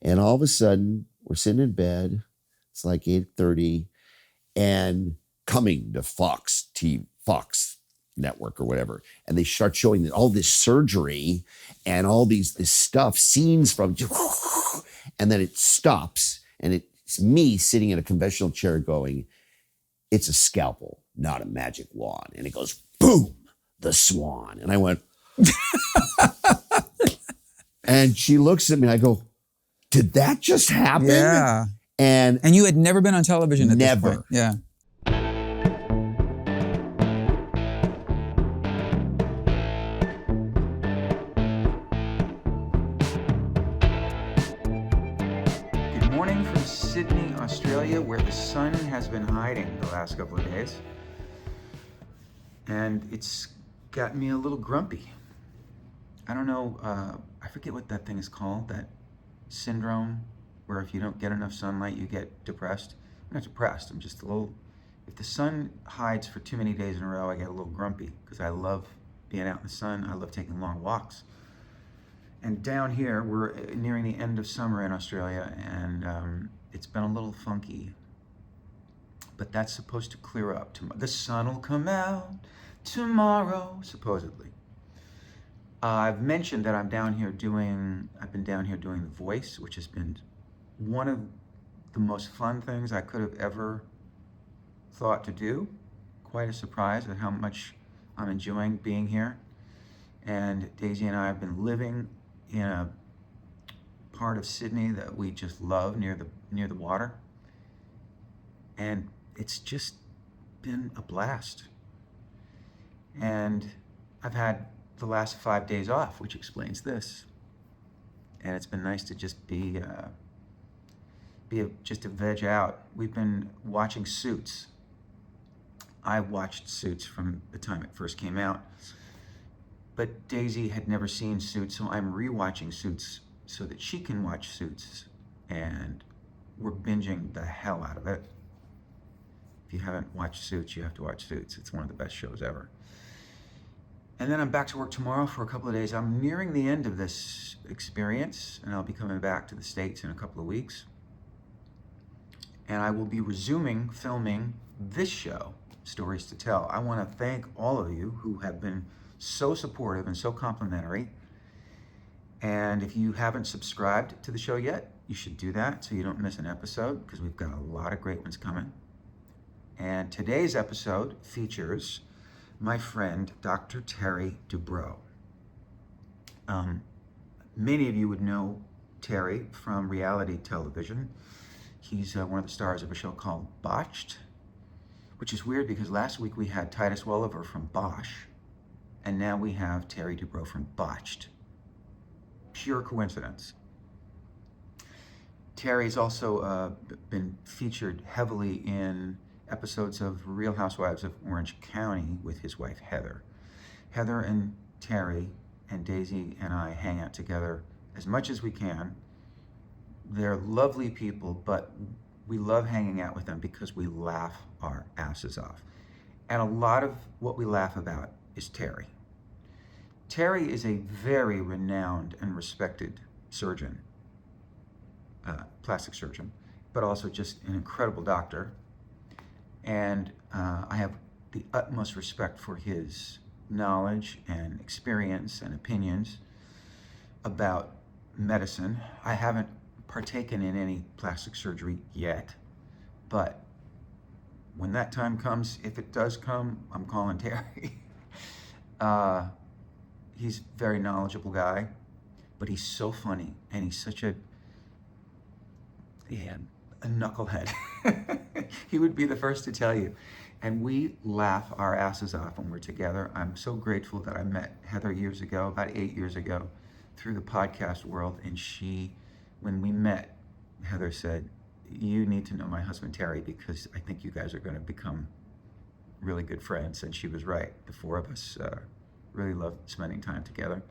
And all of a sudden, we're sitting in bed. It's like 8:30, and coming to Fox Network or whatever, and they start showing all this surgery and all this stuff, scenes from, and then it stops, and it's me sitting in a conventional chair going, "It's a scalpel, not a magic wand." And it goes, boom, the Swan. And I went, and she looks at me and I go, "Did that just happen?" Yeah. And you had never been on television at this point. Yeah. Good morning from Sydney, Australia, where the sun has been hiding the last couple of days. And it's got me a little grumpy. I don't know, I forget what that thing is called, that syndrome where if you don't get enough sunlight, you get depressed. I'm not depressed, I'm just a little, if the sun hides for too many days in a row, I get a little grumpy because I love being out in the sun. I love taking long walks. And down here, we're nearing the end of summer in Australia, and it's been a little funky, but that's supposed to clear up. The sun will come out tomorrow, supposedly. I've mentioned that I've been down here doing The Voice, which has been one of the most fun things I could have ever thought to do. Quite a surprise at how much I'm enjoying being here. And Daisy and I have been living in a part of Sydney that we just love, near the water. And it's just been a blast. And I've had the last 5 days off, which explains this. And it's been nice to just be just to veg out. We've been watching Suits. I watched Suits from the time it first came out, but Daisy had never seen Suits, so I'm rewatching Suits so that she can watch Suits, and we're binging the hell out of it. If you haven't watched Suits, you have to watch Suits. It's one of the best shows ever. And then I'm back to work tomorrow for a couple of days. I'm nearing the end of this experience, and I'll be coming back to the States in a couple of weeks. And I will be resuming filming this show, Stories to Tell. I want to thank all of you who have been so supportive and so complimentary. And if you haven't subscribed to the show yet, you should do that so you don't miss an episode, because we've got a lot of great ones coming. And today's episode features my friend, Dr. Terry Dubrow. Many of you would know Terry from reality television. He's one of the stars of a show called Botched, which is weird because last week we had Titus Welliver from Bosch, and now we have Terry Dubrow from Botched. Pure coincidence. Terry's also been featured heavily in episodes of Real Housewives of Orange County with his wife, Heather. Heather and Terry and Daisy and I hang out together as much as we can. They're lovely people, but we love hanging out with them because we laugh our asses off. And a lot of what we laugh about is Terry. Terry is a very renowned and respected surgeon, plastic surgeon, but also just an incredible doctor. And I have the utmost respect for his knowledge and experience and opinions about medicine. I haven't partaken in any plastic surgery yet, but when that time comes, if it does come, I'm calling Terry. He's a very knowledgeable guy, but he's so funny, and he's such a knucklehead. He would be the first to tell you. And we laugh our asses off when we're together. I'm so grateful that I met Heather years ago, about 8 years ago, through the podcast world. And when we met, Heather said, "You need to know my husband, Terry, because I think you guys are going to become really good friends." And she was right. The four of us really love spending time together.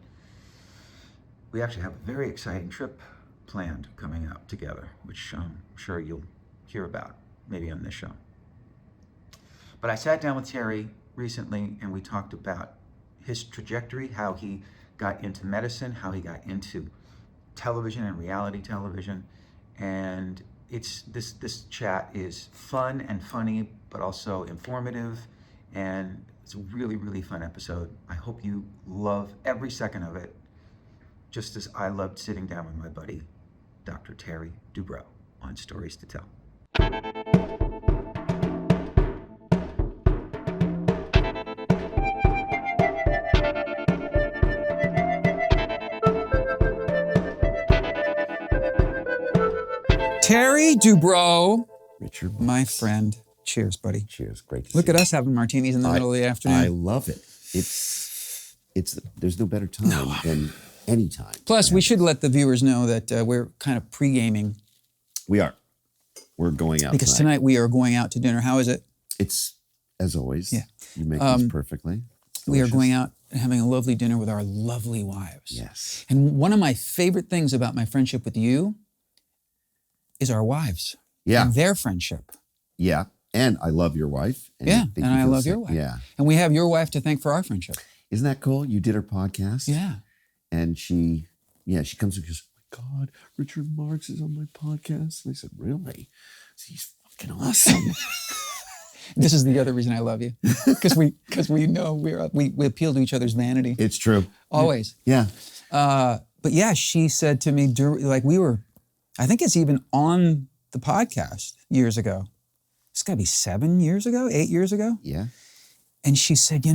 We actually have a very exciting trip planned coming up together, which I'm sure you'll hear about, maybe on this show. But I sat down with Terry recently and we talked about his trajectory, how he got into medicine, how he got into television and reality television. And it's this chat is fun and funny, but also informative, and it's a really, really fun episode. I hope you love every second of it, just as I loved sitting down with my buddy, Dr. Terry Dubrow, on Stories to Tell. Terry Dubrow, Richard, my friend. Cheers, buddy. Cheers. Great to Look see at you. us having martinis in the middle of the afternoon. I love it. It's there's no better time than any time. Plus, we should let the viewers know that we're kind of pre-gaming. We are. We're going out Because tonight we are going out to dinner. How is it? It's, as always, Yeah. you make these perfectly. We are Delicious. going out and having a lovely dinner with our lovely wives. Yes. And one of my favorite things about my friendship with you is our wives. Yeah. And their friendship. Yeah. And I love your wife. And Yeah. think And you I feel love the your same. wife. Yeah. And we have your wife to thank for our friendship. Isn't that cool? You did her podcast. Yeah. And she comes and goes, oh my God, Richard Marx is on my podcast. And I said, really? He's fucking awesome. This is the other reason I love you. Because we know we appeal to each other's vanity. It's true. Always. Yeah. But yeah, she said to me, I think it's even on the podcast years ago. It's got to be 7 years ago, 8 years ago. Yeah. And she said,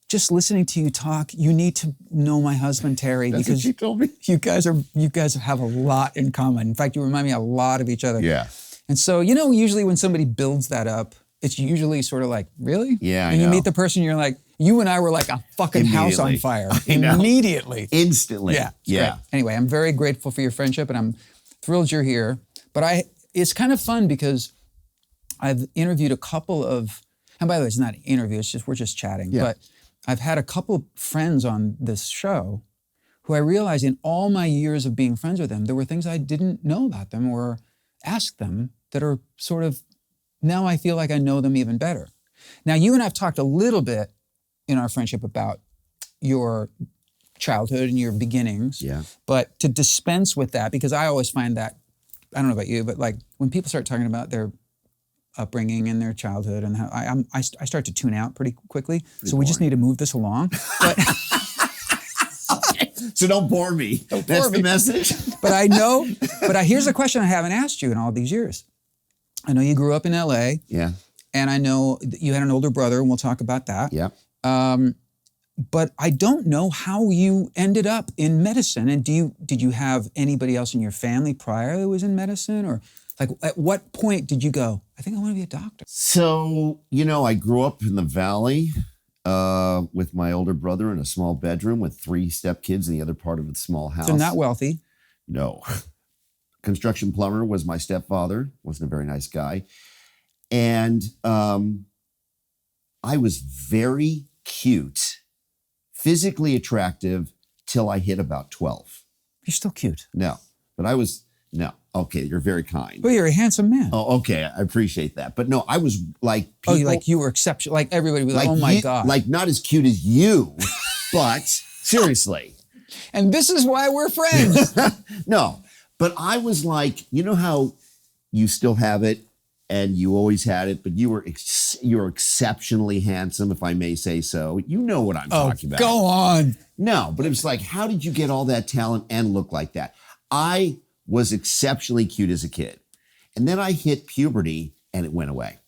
just listening to you talk, you need to know my husband, Terry, That's because what she told me. you guys have a lot in common. In fact, you remind me a lot of each other. Yeah. And so, usually when somebody builds that up, it's usually sort of like, really? Yeah, I And you know. meet the person, you're like, you and I were like a fucking house on Immediately. fire. I know. Immediately. Instantly. Yeah. it's Yeah. great. Anyway, I'm very grateful for your friendship and I'm thrilled you're here. But it's kind of fun because I've interviewed a couple of, and by the way, it's not an interview, we're just chatting. Yeah. But I've had a couple friends on this show who I realized in all my years of being friends with them, there were things I didn't know about them or asked them that are sort of, now I feel like I know them even better. Now, you and I have talked a little bit in our friendship about your childhood and your beginnings. Yeah. But to dispense with that, because I always find that, I don't know about you, but like when people start talking about their upbringing and their childhood and how I start to tune out pretty quickly. So we just need to move this along. But, So don't bore me. That's the message. but here's a question I haven't asked you in all these years. I know you grew up in LA Yeah. and I know that you had an older brother and we'll talk about that. Yeah. But I don't know how you ended up in medicine. And did you have anybody else in your family prior that was in medicine? Or like at what point did you go, I think I want to be a doctor? So, I grew up in the Valley with my older brother in a small bedroom with 3 stepkids in the other part of the small house. So not wealthy. No. Construction plumber was my stepfather. Wasn't a very nice guy. And I was very cute, physically attractive till I hit about 12. You're still cute. No. No. Okay, you're very kind. Well, you're a handsome man. Oh, okay. I appreciate that. But no, I was like people. You were exceptional. Like everybody was like, oh my God. Like not as cute as you, but seriously. And this is why we're friends. No, but I was like, you know how you still have it and you always had it, but you're exceptionally handsome, if I may say so. You know what I'm talking about. Go on. No, but it was like, how did you get all that talent and look like that? I was exceptionally cute as a kid. And then I hit puberty and it went away.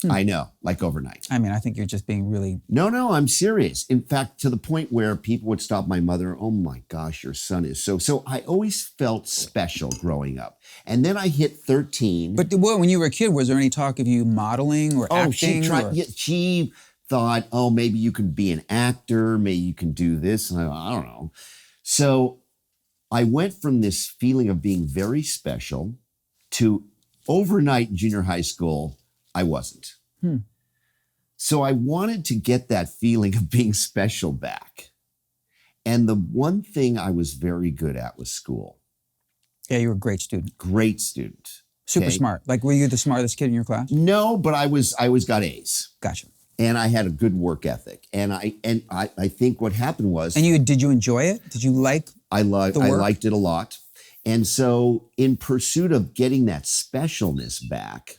I know, like overnight. I mean, I think you're just being really... No, I'm serious. In fact, to the point where people would stop my mother, oh my gosh, your son is so... So I always felt special growing up. And then I hit 13. But when you were a kid, was there any talk of you modeling or acting? She thought, oh, maybe you could be an actor. Maybe you can do this. And I don't know. So I went from this feeling of being very special to overnight in junior high school, I wasn't. So I wanted to get that feeling of being special back. And the one thing I was very good at was school. Yeah, you were a great student. Great student. Super smart. Like, were you the smartest kid in your class? No, but I always got A's. Gotcha. And I had a good work ethic. And I think what happened was... And did you enjoy it? Did you like I work? liked it a lot. And so in pursuit of getting that specialness back,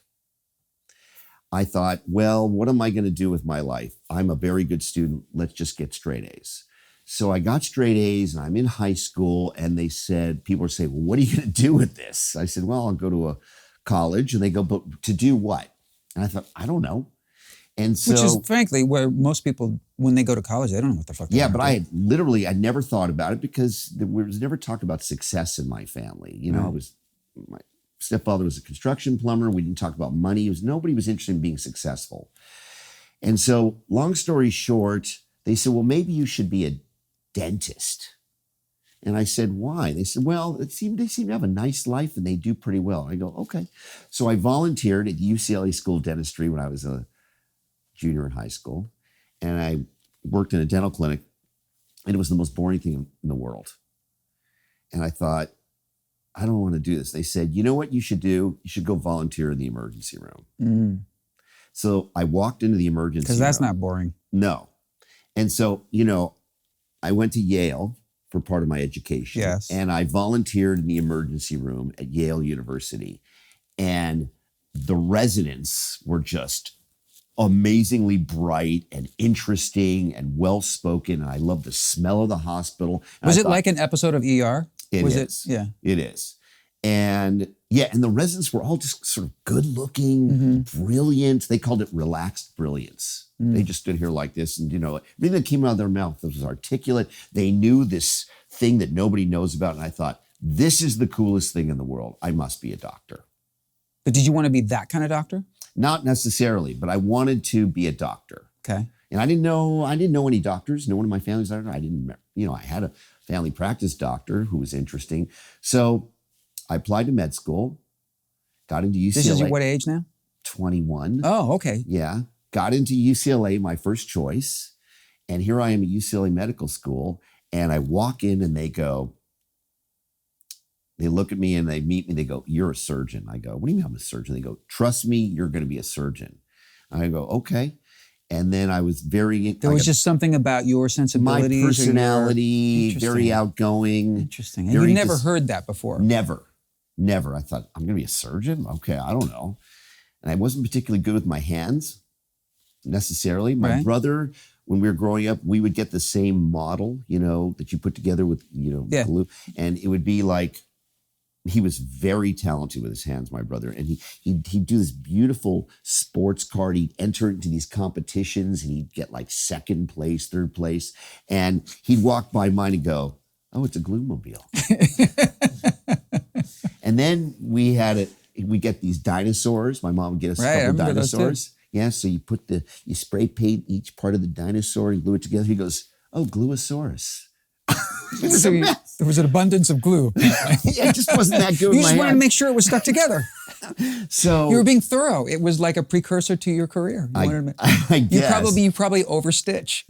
I thought, well, what am I going to do with my life? I'm a very good student. Let's just get straight A's. So I got straight A's and I'm in high school, and people were saying, well, what are you going to do with this? I said, well, I'll go to a college. And they go, but to do what? And I thought, I don't know. And so, which is frankly where most people, when they go to college, they don't know what the fuck. Yeah, but I never thought about it because there was never talk about success in my family. You know, my stepfather was a construction plumber. We didn't talk about money. Nobody was interested in being successful. And so, long story short, they said, well, maybe you should be a dentist. And I said, why? They said, well, they seem to have a nice life and they do pretty well. I go, okay. So I volunteered at UCLA School of Dentistry when I was a junior in high school. And I worked in a dental clinic, and it was the most boring thing in the world. And I thought, I don't want to do this. They said, you know what you should do? You should go volunteer in the emergency room. Mm. So I walked into the emergency room. Because that's not boring. No. And so, I went to Yale for part of my education. Yes. And I volunteered in the emergency room at Yale University. And the residents were just amazingly bright and interesting and well-spoken. And I loved the smell of the hospital. And Was it like an episode of ER? It is. Yeah. It is. And and the residents were all just sort of good looking, brilliant. They called it relaxed brilliance. They just stood here like this, and everything that came out of their mouth was articulate. They knew this thing that nobody knows about. And I thought, this is the coolest thing in the world. I must be a doctor. But did you want to be that kind of doctor? Not necessarily, but I wanted to be a doctor. Okay. And I didn't know any doctors. No one in my family was a doctor. I didn't, I had a family practice doctor who was interesting. So I applied to med school, got into UCLA. This is what age now? 21. Oh, okay. Yeah. Got into UCLA, my first choice. And here I am at UCLA Medical School. And I walk in and they look at me and they meet me. They go, you're a surgeon. I go, what do you mean I'm a surgeon? They go, trust me, you're going to be a surgeon. I go, okay. And then I was There was just something about your sensibilities. My personality, very outgoing. Interesting. And you never heard that before. Never. I thought, I'm going to be a surgeon? Okay, I don't know. And I wasn't particularly good with my hands, necessarily. My brother, when we were growing up, we would get the same model, that you put together with, glue. And it would be like, he was very talented with his hands, my brother. And he'd do this beautiful sports card. He'd enter into these competitions and he'd get like second place, third place. And he'd walk by mine and go, oh, it's a glue mobile. And then we get these dinosaurs. My mom would get us a couple dinosaurs. Yeah, so you spray paint each part of the dinosaur and glue it together. He goes, oh, Gluosaurus. So there was an abundance of glue. It just wasn't that good. You just wanted to make sure it was stuck together. So you were being thorough. It was like a precursor to your career. I guess. You probably overstitch.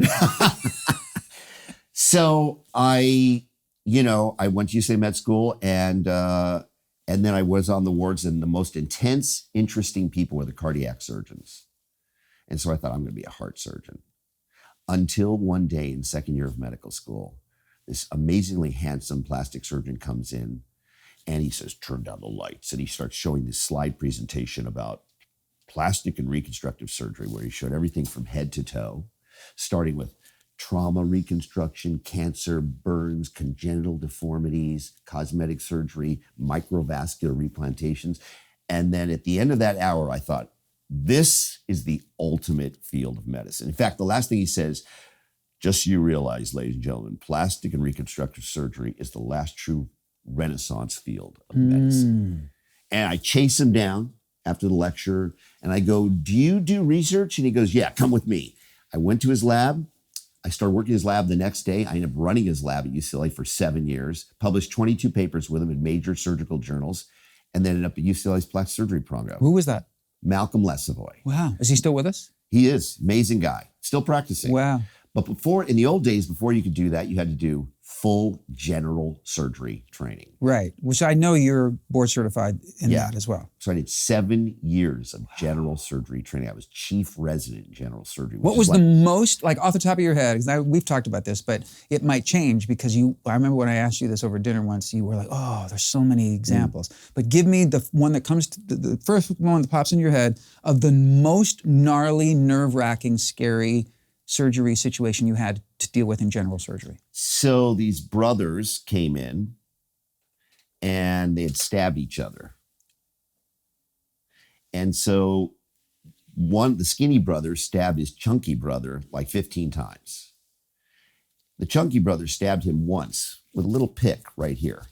So I went to UCLA Med School and then I was on the wards, and the most intense, interesting people were the cardiac surgeons. And so I thought, I'm going to be a heart surgeon. Until one day in second year of medical school, this amazingly handsome plastic surgeon comes in and he says, turn down the lights. And he starts showing this slide presentation about plastic and reconstructive surgery, where he showed everything from head to toe, starting with trauma reconstruction, cancer, burns, congenital deformities, cosmetic surgery, microvascular replantations. And then at the end of that hour, I thought, this is the ultimate field of medicine. In fact, the last thing he says, just so you realize, ladies and gentlemen, plastic and reconstructive surgery is the last true Renaissance field of medicine. And I chase him down after the lecture and I go, do you do research? And he goes, yeah, come with me. I went to his lab. I started working in his lab the next day. I ended up running his lab at UCLA for 7 years, published 22 papers with him in major surgical journals, and then ended up at UCLA's plastic surgery program. Who was that? Malcolm Lesavoy. Wow. Is he still with us? He is. Amazing guy. Still practicing. Wow. But in the old days, before you could do that, you had to do full general surgery training. Right. Which I know you're board certified in Yeah. that as well. So I did 7 years of general surgery training. I was chief resident in general surgery. What was the most, like off the top of your head, because we've talked about this, but it might change because I remember when I asked you this over dinner once, you were like, oh, there's so many examples. But give me the one that comes to the first one that pops in your head of the most gnarly, nerve-wracking, scary surgery situation you had to deal with in general surgery. So these brothers came in and they had stabbed each other. And so the skinny brother stabbed his chunky brother like 15 times. The chunky brother stabbed him once with a little pick right here.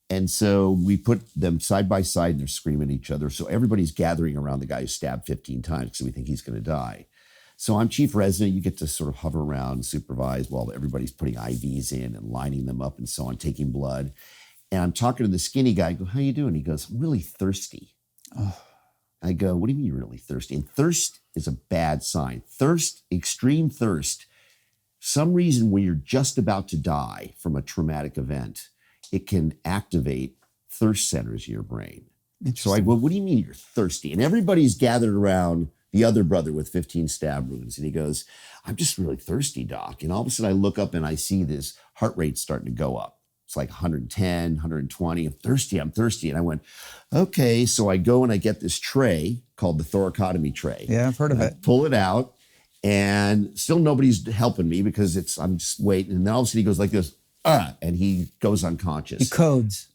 And so we put them side by side and they're screaming at each other. So everybody's gathering around the guy who stabbed 15 times because we think he's going to die. So I'm chief resident. You get to sort of hover around and supervise while everybody's putting IVs in and lining them up and so on, taking blood. And I'm talking to the skinny guy. I go, how you doing? He goes, I'm really thirsty. Oh. I go, what do you mean you're really thirsty? And thirst is a bad sign. Thirst, extreme thirst, some reason when you're just about to die from a traumatic event, it can activate thirst centers in your brain. So I go, what do you mean you're thirsty? And everybody's gathered around the other brother with 15 stab wounds. And he goes, I'm just really thirsty, doc. And all of a sudden I look up and I see this heart rate starting to go up. It's like 110, 120. I'm thirsty. And I went, okay. So I go and I get this tray called the thoracotomy tray. Yeah, I've heard of it. Pull it out and still nobody's helping me because I'm just waiting. And then all of a sudden he goes like this, and he goes unconscious.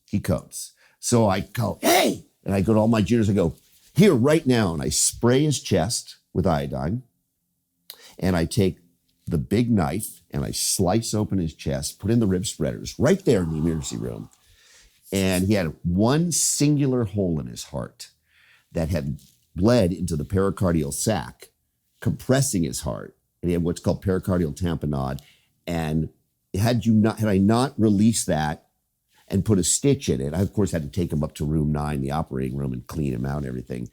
He codes. So I go, hey, and I go to all my juniors. I go, here, right now. And I spray his chest with iodine. And I take the big knife and I slice open his chest, put in the rib spreaders right there in the emergency room. And he had one singular hole in his heart that had bled into the pericardial sac, compressing his heart. And he had what's called pericardial tamponade. And had I not released that and put a stitch in it, I, of course, had to take him up to room 9, the operating room, and clean him out and everything.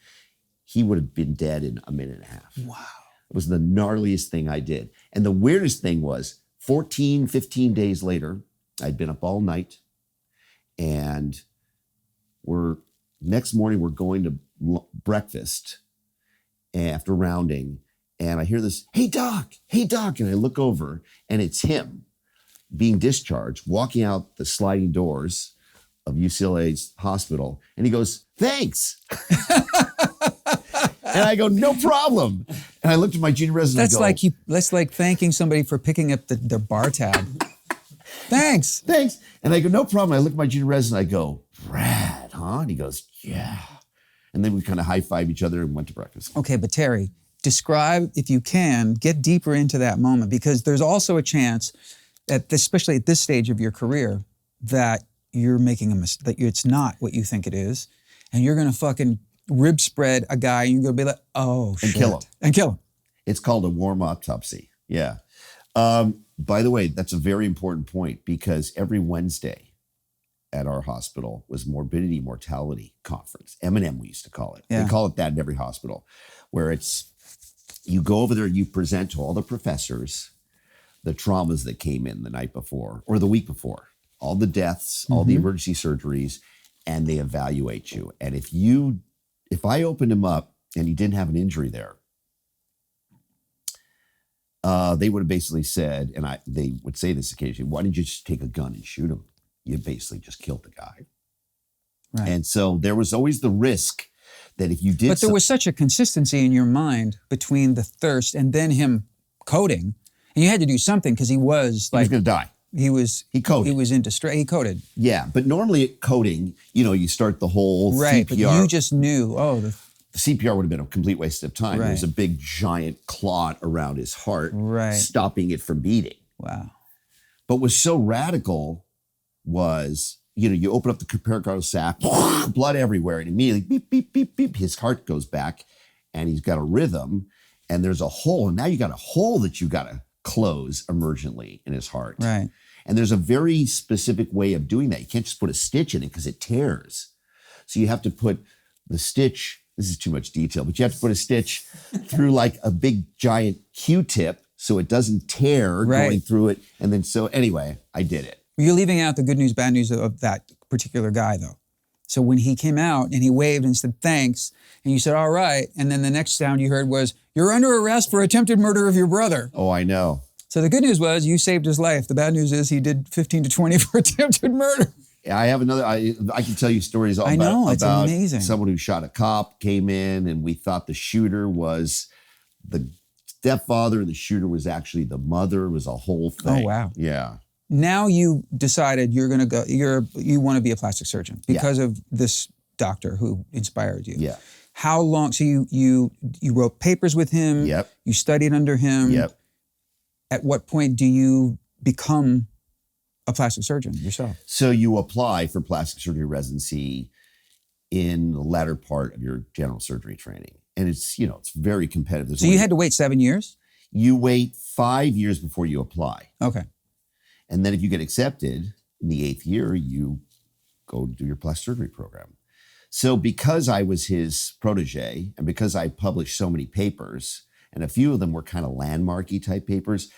He would have been dead in a minute and a half. Wow. It was the gnarliest thing I did. And the weirdest thing was 14, 15 days later, I'd been up all night and next morning we're going to breakfast after rounding. And I hear this, hey doc. And I look over and it's him being discharged, walking out the sliding doors of UCLA's hospital. And he goes, thanks. And I go, no problem. And I looked at my junior resident. That's like thanking somebody for picking up their bar tab. Thanks. And I go, no problem. I look at my junior resident. I go, Brad, huh? And he goes, yeah. And then we kind of high-five each other and went to breakfast. Okay, but Terry, describe, if you can, get deeper into that moment, because there's also a chance, especially at this stage of your career, that you're making a mistake, that it's not what you think it is, and you're going to fucking rib spread a guy, and you're going to be like, oh, shit. And kill him. It's called a warm autopsy. Yeah. By the way, that's a very important point because every Wednesday at our hospital was morbidity mortality conference. M&M, we used to call it. Yeah. They call it that in every hospital, where you go over there, you present to all the professors the traumas that came in the night before or the week before, all the deaths, all the emergency surgeries, and they evaluate you. And if I opened him up and he didn't have an injury there, they would have basically said, and they would say this occasionally, why didn't you just take a gun and shoot him? You basically just killed the guy. Right. And so there was always the risk that if you did... But there was such a consistency in your mind between the thirst and then him coding, and you had to do something because he was going to die. He coded. He was in distress. He coded. Yeah, but normally at coding, you start the whole right, CPR. But you just knew, the CPR would have been a complete waste of time. Right. There was a big giant clot around his heart, right, stopping it from beating. Wow. But what was so radical was, you open up the pericardial sac, blood everywhere, and immediately beep, beep, beep, beep, his heart goes back and he's got a rhythm and there's a hole. And now you got a hole that you got to close emergently in his heart. Right. And there's a very specific way of doing that. You can't just put a stitch in it because it tears. So you have to put the stitch, this is too much detail, but you have to put a stitch through like a big giant Q-tip so it doesn't tear Right. going through it. And then, so anyway, I did it. You're leaving out the good news, bad news of that particular guy, though. So when he came out and he waved and said, thanks, and you said, all right, and then the next sound you heard was, you're under arrest for attempted murder of your brother. Oh, I know. So the good news was you saved his life. The bad news is he did 15 to 20 for attempted murder. I have another, I can tell you stories all I know, it's about amazing. someone who shot a cop, came in, and we thought the shooter was the stepfather, and the shooter was actually the mother. It was a whole thing. Oh, wow. Yeah. Now you decided you're going to go, you want to be a plastic surgeon because of this doctor who inspired you. Yeah. How long, so you wrote papers with him. Yep. You studied under him. Yep. At what point do you become a plastic surgeon yourself? So you apply for plastic surgery residency in the latter part of your general surgery training. And it's, it's very competitive. So you had to wait 7 years? You wait 5 years before you apply. Okay. And then if you get accepted in the 8th year, you go do your plastic surgery program. So because I was his protege and because I published so many papers, and a few of them were kind of landmarky type papers,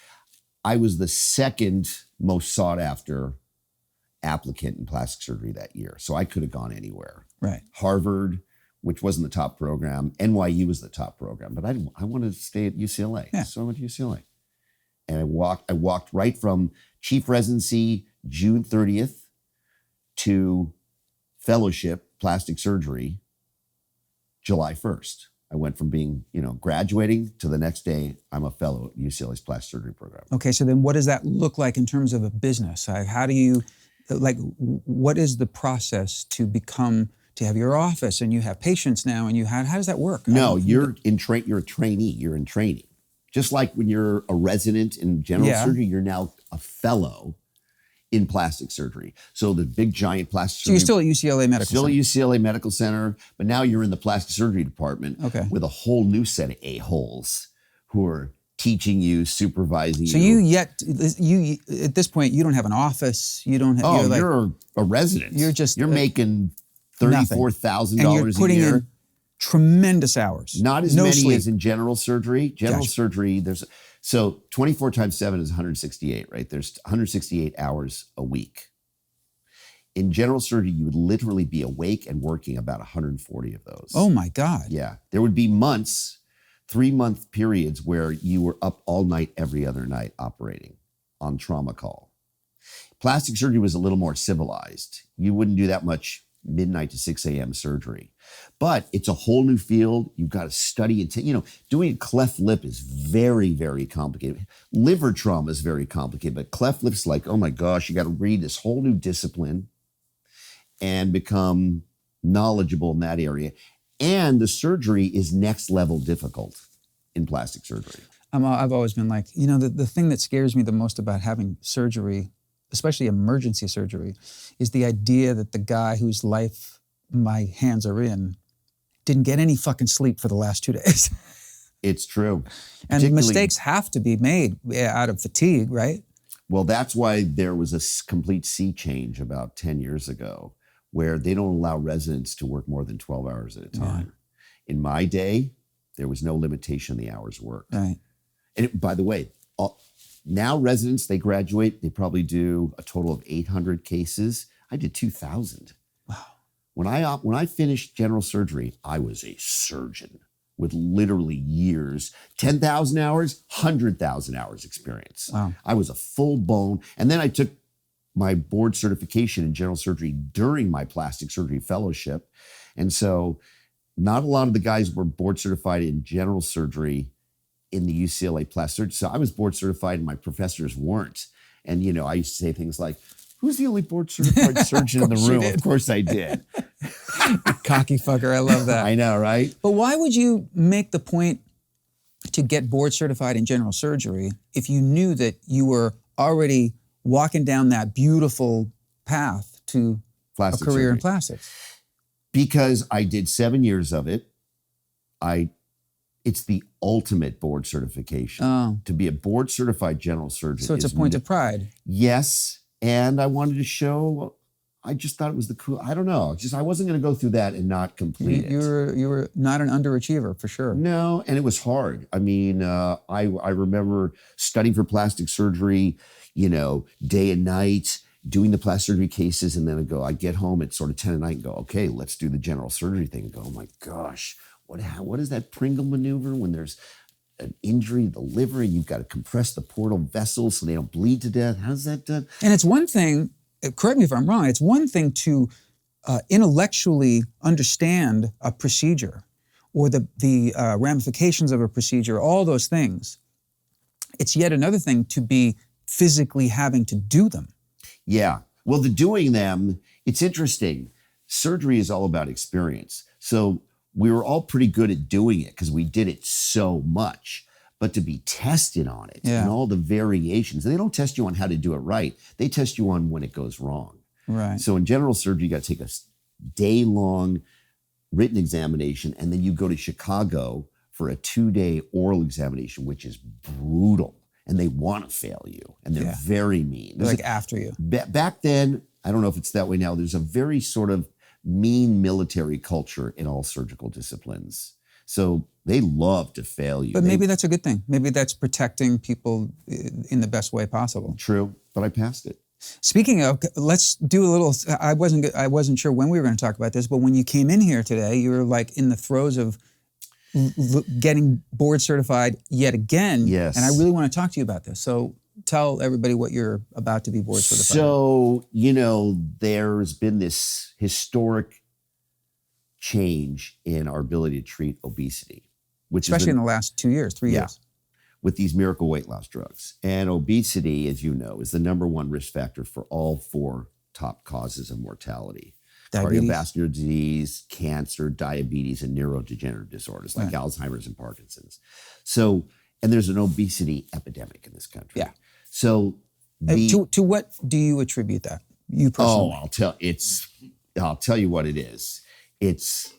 I was the second most sought after applicant in plastic surgery that year. So I could have gone anywhere. Right. Harvard, which wasn't the top program. NYU was the top program, but I wanted to stay at UCLA. Yeah. So I went to UCLA. And I walked right from chief residency, June 30th, to fellowship, plastic surgery, July 1st. I went from being, graduating to the next day, I'm a fellow at UCLA's plastic surgery program. Okay, so then what does that look like in terms of a business? How do you, what is the process to have your office and you have patients now and how does that work? No, you're a trainee, you're in training. Just like when you're a resident in general surgery, you're now a fellow in plastic surgery. So the big giant plastic surgery. So you're still at UCLA Medical Center? Still UCLA Medical Center, but now you're in the plastic surgery department with a whole new set of a-holes who are teaching you, supervising so you. you at this point, you don't have an office. You don't have, you're a resident. You're making $34,000 a year. In tremendous hours. Not as many as in general surgery. General surgery, so 24 times 7 is 168, right? There's 168 hours a week. In general surgery, you would literally be awake and working about 140 of those. Oh my God. Yeah. There would be months, 3-month periods where you were up all night, every other night operating on trauma call. Plastic surgery was a little more civilized. You wouldn't do that much midnight to 6 a.m. surgery. But it's a whole new field. You've got to study it. Doing a cleft lip is very, very complicated. Liver trauma is very complicated, but cleft lip's like, oh my gosh, you got to read this whole new discipline and become knowledgeable in that area. And the surgery is next level difficult in plastic surgery. I've always been like, the thing that scares me the most about having surgery, especially emergency surgery, is the idea that the guy whose life my hands are in didn't get any fucking sleep for the last 2 days. It's true. And mistakes have to be made out of fatigue, right? Well, that's why there was a complete sea change about 10 years ago where they don't allow residents to work more than 12 hours at a time. Yeah. In my day, there was no limitation on the hours worked. Right. And by the way, now residents, they graduate, they probably do a total of 800 cases. I did 2,000. Wow. When I finished general surgery, I was a surgeon with literally years, 10,000 hours, 100,000 hours experience. Wow. I was a full bone. And then I took my board certification in general surgery during my plastic surgery fellowship. And so not a lot of the guys were board certified in general surgery in the UCLA plastic surgery. So I was board certified and my professors weren't. And, I used to say things like, who's the only board certified surgeon in the room? Of course I did. Cocky fucker, I love that. I know, right? But why would you make the point to get board certified in general surgery if you knew that you were already walking down that beautiful path to a career in plastics? Because I did 7 years of it. It's the ultimate board certification. Oh. To be a board certified general surgeon. So it's a point of pride. Yes. And I wanted to show I just thought it was the cool. I don't know. Just I wasn't going to go through that and not complete it. You were not an underachiever for sure. No, and it was hard. I mean, I remember studying for plastic surgery, day and night, doing the plastic surgery cases, and then I get home at sort of 10 at night and go, okay, let's do the general surgery thing. And go, oh my gosh, what is that Pringle maneuver when there's an injury to the liver and you've got to compress the portal vessels so they don't bleed to death? How's that done? And it's one thing. Correct me if I'm wrong, it's one thing to intellectually understand a procedure or the ramifications of a procedure, all those things. It's yet another thing to be physically having to do them. Yeah. Well, the doing them, it's interesting. Surgery is all about experience. So we were all pretty good at doing it because we did it so much. But to be tested on it and all the variations, they don't test you on how to do it right. They test you on when it goes wrong. Right. So in general surgery, you got to take a day-long written examination, and then you go to Chicago for a 2-day oral examination, which is brutal. And they want to fail you, and they're very mean. They're like after you. Back then, I don't know if it's that way now, there's a very sort of mean military culture in all surgical disciplines. So they love to fail you. But maybe that's a good thing. Maybe that's protecting people in the best way possible. True, but I passed it. Speaking of, let's do a little. I wasn't sure when we were going to talk about this, but when you came in here today, you were like in the throes of getting board certified yet again. Yes. And I really want to talk to you about this. So tell everybody what you're about to be board certified. So, there's been this historic change in our ability to treat obesity, which especially in the last 2 years, 3 years. With these miracle weight loss drugs. And obesity, as you know, is the number one risk factor for all 4 top causes of mortality. Diabetes. Cardiovascular disease, cancer, diabetes, and neurodegenerative disorders like Alzheimer's and Parkinson's. So, and there's an obesity epidemic in this country. Yeah. So, to what do you attribute that? You personally? I'll tell you what it is. It's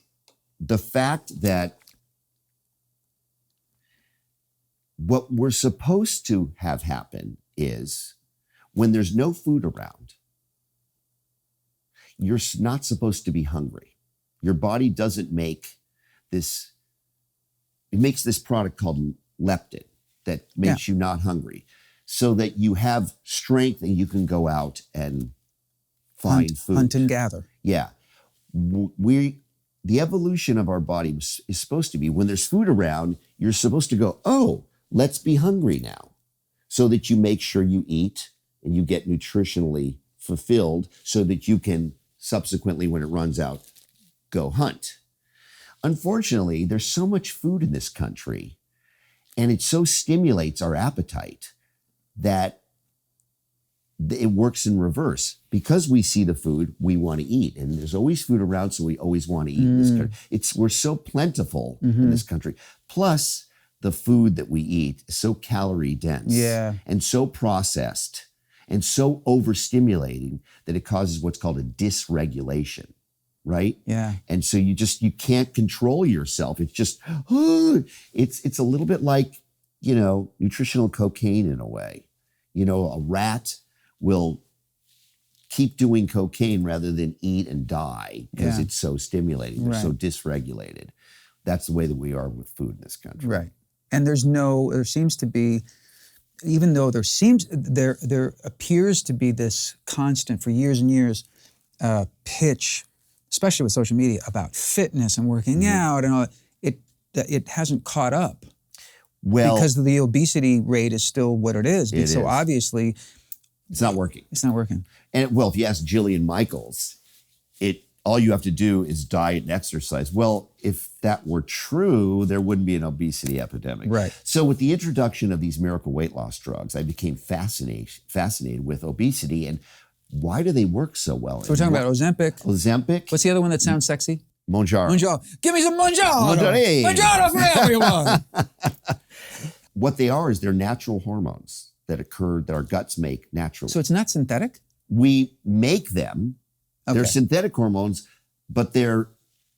the fact that what we're supposed to have happen is when there's no food around, you're not supposed to be hungry. Your body doesn't make this, it makes this product called leptin that makes you not hungry so that you have strength and you can go out and find food. Hunt and gather. Yeah. The evolution of our body is supposed to be when there's food around, you're supposed to go, oh, let's be hungry now, so that you make sure you eat and you get nutritionally fulfilled so that you can subsequently, when it runs out, go hunt. Unfortunately, there's so much food in this country and it so stimulates our appetite that it works in reverse. Because we see the food, we want to eat. And there's always food around, so we always want to eat in this country. We're so plentiful in this country. Plus, the food that we eat is so calorie dense and so processed and so overstimulating that it causes what's called a dysregulation, right? Yeah. And so you can't control yourself. It's just, it's a little bit like, nutritional cocaine in a way. A rat will keep doing cocaine rather than eat and die because it's so stimulating. They're so dysregulated. That's the way that we are with food in this country. Right. And there seems to be, even though there appears to be this constant for years and years pitch, especially with social media, about fitness and working out and all it hasn't caught up. Well, because the obesity rate is still what it is. It so is. Obviously, it's not working. It's not working. And if you ask Jillian Michaels, all you have to do is diet and exercise. Well, if that were true, there wouldn't be an obesity epidemic. Right. So with the introduction of these miracle weight loss drugs, I became fascinated with obesity and why do they work so well? So we're talking about Ozempic. Ozempic. What's the other one that sounds sexy? Mounjaro. Mounjaro. Give me some Mounjaro. Mounjaro. Mounjaro for everyone. What they are is they're natural hormones that our guts make naturally. So it's not synthetic? We make them. Okay. They're synthetic hormones, but they're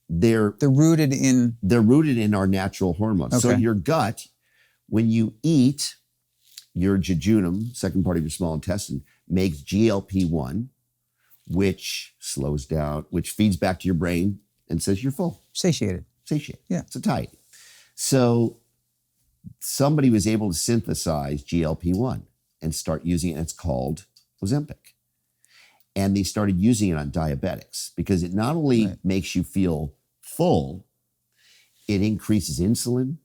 rooted in our natural hormones. Okay. So your gut, when you eat, your jejunum, second part of your small intestine, makes GLP-1, which slows down, which feeds back to your brain and says you're full. Satiated. Satiate. Yeah. Satiety. So somebody was able to synthesize GLP-1 and start using it. And it's called Ozempic. And they started using it on diabetics because it not only makes you feel full, it increases insulin,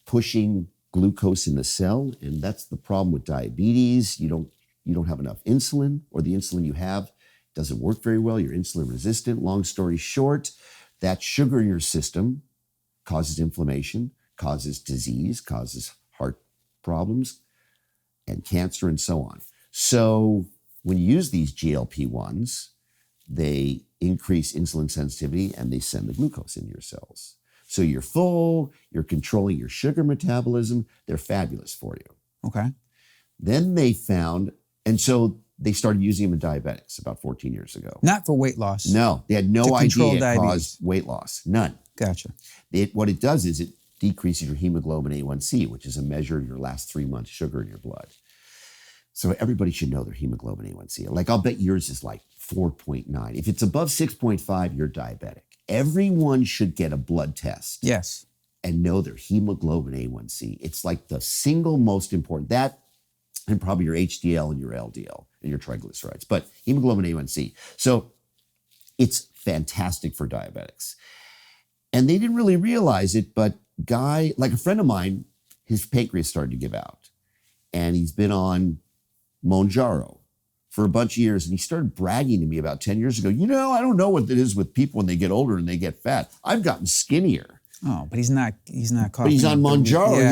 pushing glucose in the cell. And that's the problem with diabetes. You don't have enough insulin, or the insulin you have doesn't work very well. You're insulin resistant. Long story short, that sugar in your system causes inflammation, causes disease, causes heart problems and cancer and so on. So when you use these GLP-1s, they increase insulin sensitivity and they send the glucose into your cells. So you're full, you're controlling your sugar metabolism. They're fabulous for you. Okay. Then they found, and so they started using them in diabetics about 14 years ago. Not for weight loss. No, they had no To control idea it diabetes. caused weight loss. None. Gotcha. What it does is it decreases your hemoglobin A1C, which is a measure of your last 3 months sugar in your blood. So everybody should know their hemoglobin A1C. Like, I'll bet yours is like 4.9. If it's above 6.5, you're diabetic. Everyone should get a blood test. Yes. And know their hemoglobin A1C. It's like the single most important, that and probably your HDL and your LDL and your triglycerides, but hemoglobin A1C. So it's fantastic for diabetics. And they didn't really realize it, but like a friend of mine, his pancreas started to give out. And he's been on Mounjaro for a bunch of years. And he started bragging to me about 10 years ago, I don't know what it is with people when they get older and they get fat. I've gotten skinnier. Oh, but he's not But he's on Mounjaro. Yeah.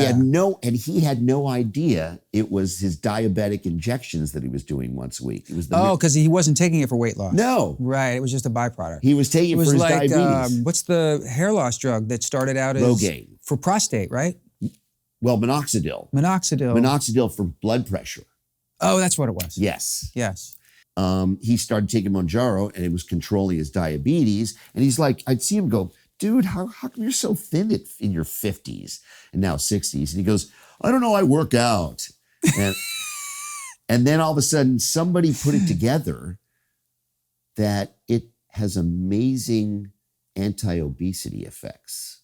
He had no idea it was his diabetic injections that he was doing once a week. It was because he wasn't taking it for weight loss. No. Right. It was just a byproduct. He was taking it for his diabetes. What's the hair loss drug that started out as Rogaine. For prostate, right? Well, minoxidil. Minoxidil for blood pressure. Oh, that's what it was. Yes. Yes. He started taking Mounjaro and it was controlling his diabetes. And he's like, I'd see him go, dude, how come you're so thin in your 50s and now 60s? And he goes, I don't know, I work out. And then all of a sudden somebody put it together that it has amazing anti-obesity effects.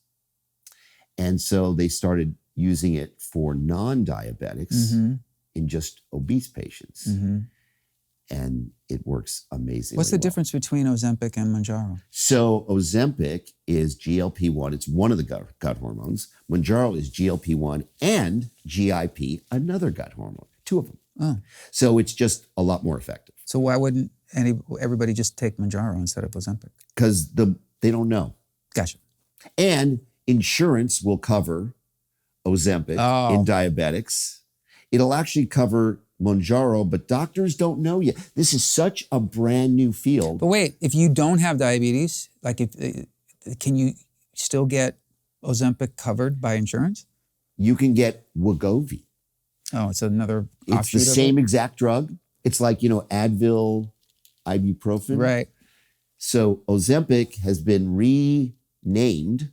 And so they started using it for non-diabetics in just obese patients. And it works amazingly. What's the difference between Ozempic and Mounjaro? So Ozempic is GLP-1. It's one of the gut hormones. Mounjaro is GLP-1 and GIP, another gut hormone. Two of them. Oh. So it's just a lot more effective. So why wouldn't everybody just take Mounjaro instead of Ozempic? Because they don't know. Gotcha. And insurance will cover Ozempic in diabetics. It'll actually cover Mounjaro, but doctors don't know yet. This is such a brand new field. But wait, if you don't have diabetes, can you still get Ozempic covered by insurance? You can get Wegovy. Oh, it's another It's offshoot the of same it? exact drug. It's like, Advil, ibuprofen. Right. So Ozempic has been renamed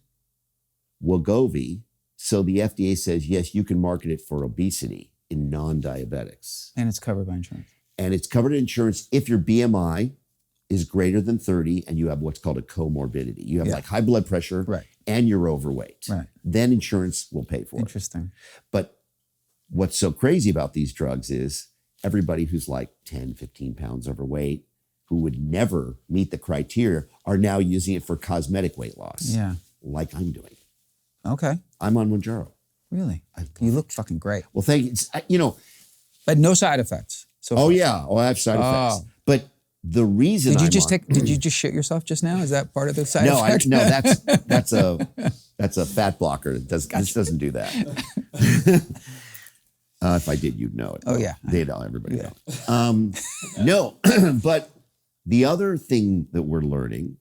Wegovy. So the FDA says, yes, you can market it for obesity in non-diabetics. And it's covered by insurance. And it's covered in insurance if your BMI is greater than 30 and you have what's called a comorbidity. You have like high blood pressure and you're overweight. Right. Then insurance will pay for it. Interesting. But what's so crazy about these drugs is everybody who's like 10, 15 pounds overweight, who would never meet the criteria, are now using it for cosmetic weight loss. Yeah. Like I'm doing. Okay. I'm on Mounjaro. Really? You look fucking great. Well, thank you. But no side effects. So far. I have side effects. But the reason Did you just shit yourself just now? Is that part of the side effect? No, that's a fat blocker. This doesn't do that. If I did, you'd know it. Oh, yeah. They'd all, everybody know. No, but the other thing that we're learning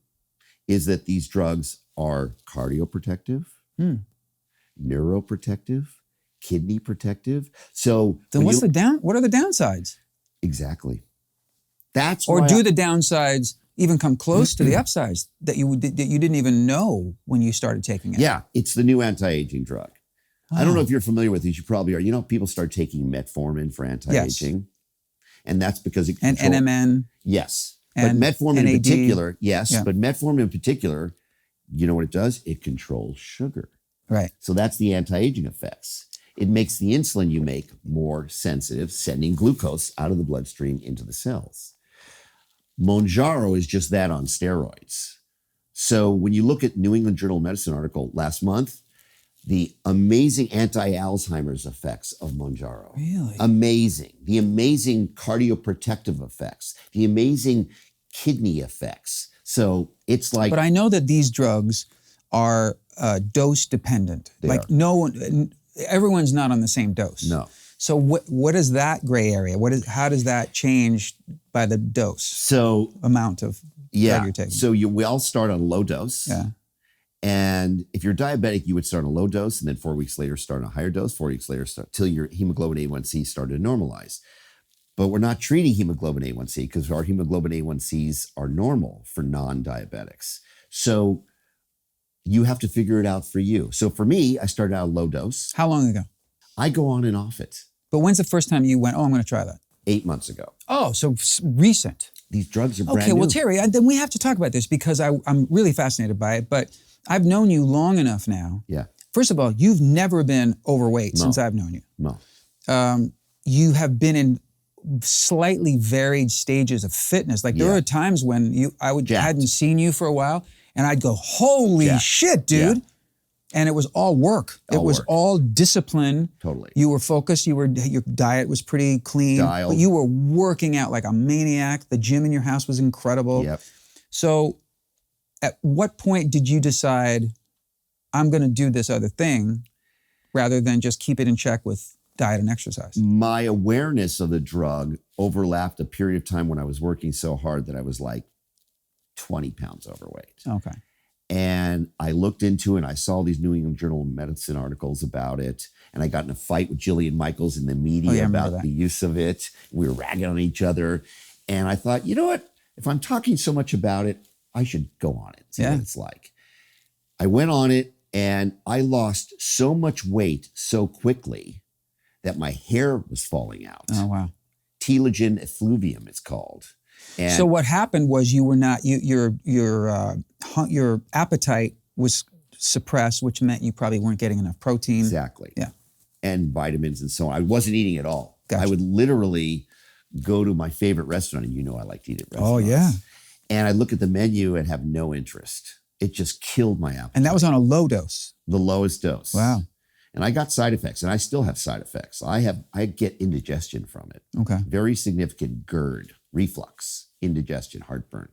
is that these drugs are cardioprotective, neuroprotective, kidney protective. So then what are the downsides? Exactly. That's or why do the downsides even come close to the upsides that you didn't even know when you started taking it? Yeah, it's the new anti-aging drug. Wow. I don't know if you're familiar with these. You probably are. People start taking metformin for anti-aging. Yes. And that's because it and controls... NMN. Yes. And but metformin in NAD. particular, yes, Yeah. but metformin in particular, you know what it does? It controls sugar. Right. So that's the anti-aging effects. It makes the insulin you make more sensitive, sending glucose out of the bloodstream into the cells. Mounjaro is just that on steroids. So when you look at New England Journal of Medicine article last month, the amazing anti-Alzheimer's effects of Mounjaro. Really? Amazing. The amazing cardioprotective effects, the amazing kidney effects. So it's like... But I know that these drugs are dose dependent. They like are. no one, everyone's not on the same dose. No. So what is that gray area? How does that change by the dose So amount of drug you're taking? So we all start on a low dose. Yeah. And if you're diabetic, you would start on a low dose and then 4 weeks later start on a higher dose, 4 weeks later start till your hemoglobin A1C started to normalize. But we're not treating hemoglobin A1C because our hemoglobin A1Cs are normal for non-diabetics. So you have to figure it out for you. So for me, I started out low dose. How long ago? I go on and off it. But when's the first time you went, oh, I'm going to try that? 8 months ago. Oh, so recent. These drugs are brand Okay, new. well, Terry, then we have to talk about this because I'm really fascinated by it, but I've known you long enough now. Yeah. First of all, you've never been overweight No. since I've known you. No. You have been in slightly varied stages of fitness. Like there Yeah. are times when Jacked. hadn't seen you for a while, and I'd go, "Holy Jacked. shit, dude!" Yeah. And it was all work. It All was work. all discipline. Totally. You were focused. Your diet was pretty clean. Dialed. But you were working out like a maniac. The gym in your house was incredible. Yep. So, at what point did you decide I'm going to do this other thing, rather than just keep it in check with diet and exercise? My awareness of the drug overlapped a period of time when I was working so hard that I was like 20 pounds overweight. Okay. And I looked into it and I saw these New England Journal of Medicine articles about it. And I got in a fight with Jillian Michaels in the media Oh, yeah, I remember about that. the use of it. We were ragging on each other. And I thought, you know what? If I'm talking so much about it, I should go on it, see Yeah. what it's like. I went on it and I lost so much weight so quickly that my hair was falling out. Oh, wow. Telogen effluvium, it's called. And So what happened was you were not, your appetite was suppressed, which meant you probably weren't getting enough protein. exactly. Yeah. And vitamins and so on. I wasn't eating at all. Gotcha. I would literally go to my favorite restaurant, and you know I like to eat at Oh, restaurants. yeah. And I'd look at the menu and have no interest. It just killed my appetite. And that was on a low dose. The lowest dose. Wow. And I got side effects, and I still have side effects. I get indigestion from it. Okay. Very significant GERD, reflux, indigestion, heartburn.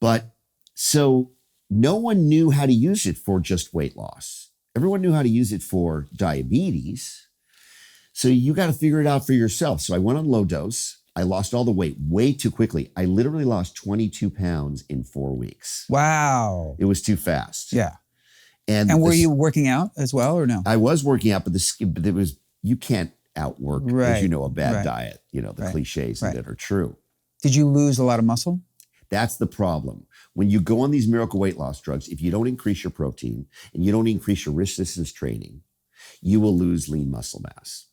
But so no one knew how to use it for just weight loss. Everyone knew how to use it for diabetes. So you got to figure it out for yourself. So I went on low dose. I lost all the weight way too quickly. I literally lost 22 pounds in 4 weeks. Wow. It was too fast. Yeah. And And were the- you working out as well or no? I was working out, but it was, you can't outwork, as Right, you know, a bad right, diet, you know, the right, cliches right. that are true. Did you lose a lot of muscle? That's the problem. When you go on these miracle weight loss drugs, if you don't increase your protein and you don't increase your resistance training, you will lose lean muscle mass.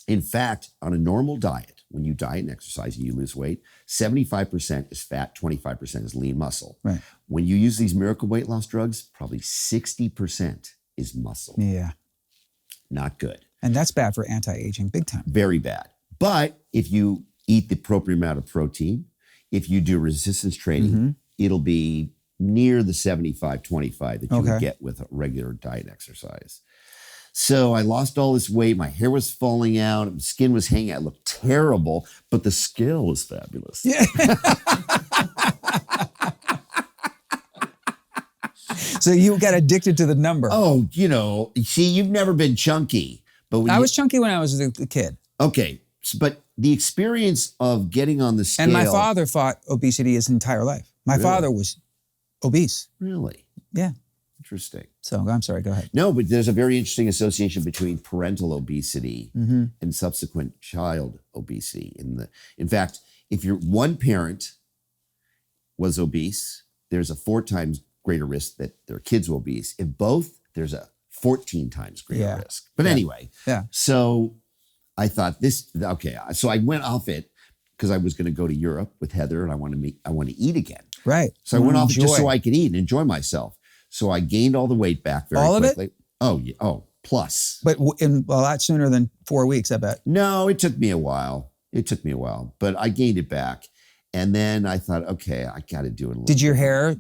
In fact, on a normal diet, when you diet and exercise and you lose weight, 75% is fat, 25% is lean muscle. Right. When you use these miracle weight loss drugs, probably 60% is muscle. Yeah. Not good. And that's bad for anti-aging, big time. Very bad. But if you eat the appropriate amount of protein, if you do resistance training, Mm-hmm. it'll be near the 75-25 that you Okay. would get with a regular diet and exercise. So I lost all this weight. My hair was falling out. My skin was hanging out. I looked terrible, but the scale was fabulous. Yeah. So you got addicted to the number. Oh, you know, see, you've never been chunky. But when I you- was chunky when I was a kid. okay. But the experience of getting on the scale. And my father fought obesity his entire life. My Really? father was obese. Really? Yeah. Interesting. So I'm sorry, go ahead. No, but there's a very interesting association between parental obesity Mm-hmm. and subsequent child obesity. In fact, if your one parent was obese, there's a 4 times greater risk that their kids will be obese. If both, there's a 14 times greater Yeah. risk. But Yeah. anyway, Yeah. so I thought so I went off it because I was going to go to Europe with Heather and I want to eat again. Right. So I went off just so I could eat and enjoy myself. So I gained all the weight back very quickly. It? Oh, yeah. Oh, plus. But in a lot sooner than 4 weeks, I bet. No, it took me a while. But I gained it back. And then I thought, okay, I got to do it a little Did your bit. hair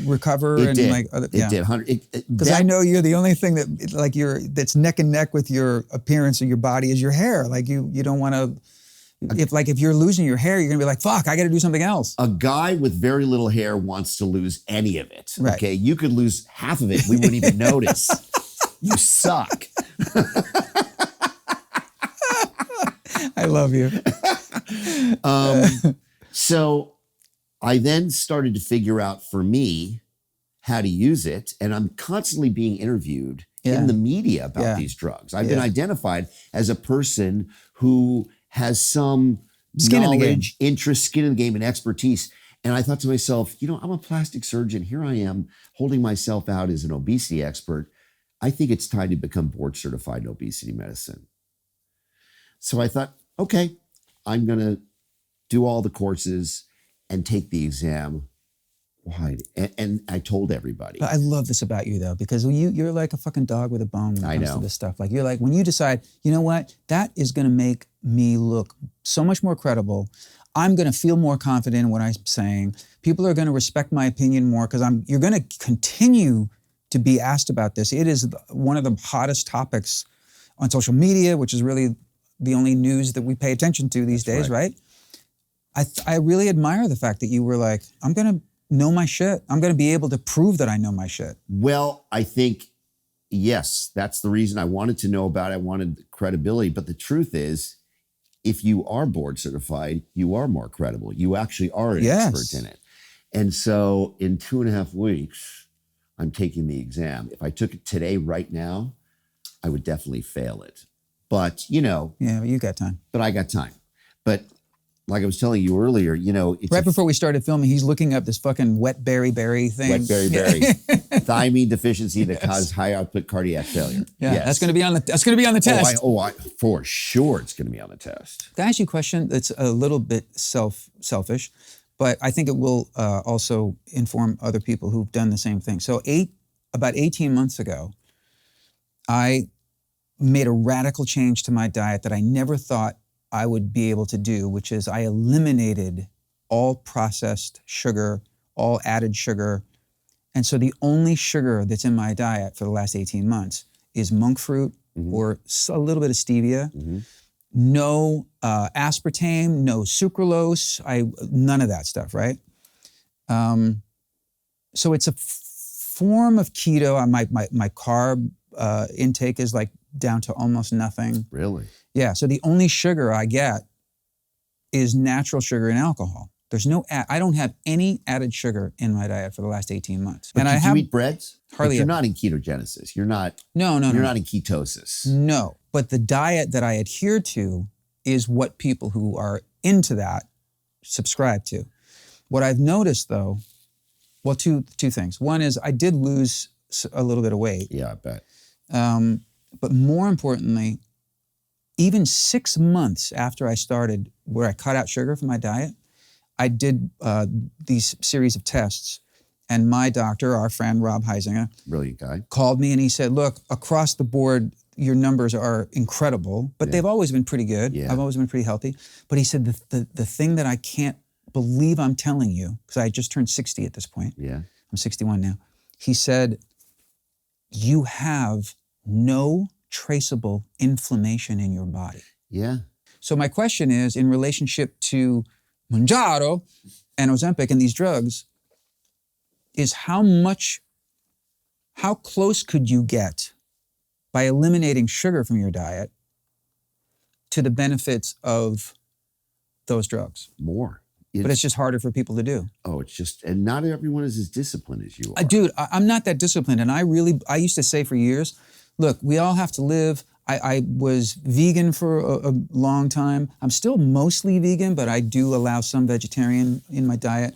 recover? It and did. Like other, yeah. It did. Because I know you're the only thing that like that's neck and neck with your appearance or your body is your hair. Like you don't want to. If you're losing your hair, you're gonna be like, fuck, I got to do something else. A guy with very little hair wants to lose any of it. Right. Okay, you could lose half of it. We wouldn't even notice. You suck. I love you. So I then started to figure out for me how to use it. And I'm constantly being interviewed in the media about these drugs. I've been identified as a person who has some knowledge, interest, skin in the game, and expertise. And I thought to myself, I'm a plastic surgeon. Here I am holding myself out as an obesity expert. I think it's time to become board certified in obesity medicine. So I thought, okay, I'm going to do all the courses and take the exam. Why? And I told everybody. But I love this about you though, because you're like a fucking dog with a bone when it comes to this stuff. Like you're like, when you decide, you know what, that is going to make me look so much more credible. I'm going to feel more confident in what I'm saying. People are going to respect my opinion more because you're going to continue to be asked about this. It is one of the hottest topics on social media, which is really the only news that we pay attention to these days, right? I really admire the fact that you were like, I'm going to know my shit. I'm going to be able to prove that I know my shit. Well, I think, yes, that's the reason I wanted to know about it. I wanted credibility. But the truth is, if you are board certified, you are more credible. You actually are an expert in it. And so in 2.5 weeks, I'm taking the exam. If I took it today, right now, I would definitely fail it. But, Yeah, you got time. But I got time. But like I was telling you earlier, it's right before we started filming, he's looking up this fucking wet berry thing. Wet berry. Thiamine deficiency that causes high output cardiac failure. Yeah, yes. That's going to be on the test. For sure it's going to be on the test. Can I ask you a question that's a little bit selfish, but I think it will also inform other people who've done the same thing. So about 18 months ago, I made a radical change to my diet that I never thought I would be able to do, which is I eliminated all processed sugar, all added sugar. And so the only sugar that's in my diet for the last 18 months is monk fruit or a little bit of stevia. No aspartame, no sucralose, none of that stuff, right? So it's a form of keto. My carb intake is like down to almost nothing. Really? Yeah, so the only sugar I get is natural sugar and alcohol. There's I don't have any added sugar in my diet for the last 18 months. But and you eat breads? Hardly. But you're not in ketogenesis. You're not. No. You're not in ketosis. No, but the diet that I adhere to is what people who are into that subscribe to. What I've noticed though, well, two things. One is I did lose a little bit of weight. Yeah, I bet. But more importantly, even 6 months after I started, where I cut out sugar from my diet, I did these series of tests. And my doctor, our friend Rob Heisinger, brilliant guy, called me and he said, look, across the board, your numbers are incredible, but they've always been pretty good. Yeah. I've always been pretty healthy. But he said, the thing that I can't believe I'm telling you, because I just turned 60 at this point. Yeah. I'm 61 now. He said, you have no traceable inflammation in your body. Yeah. So my question is, in relationship to Mounjaro and Ozempic and these drugs, is how close could you get by eliminating sugar from your diet to the benefits of those drugs? More. But it's just harder for people to do. Oh, and not everyone is as disciplined as you are. Dude, I'm not that disciplined. And I used to say for years, look, we all have to live. I was vegan for a long time. I'm still mostly vegan, but I do allow some vegetarian in my diet.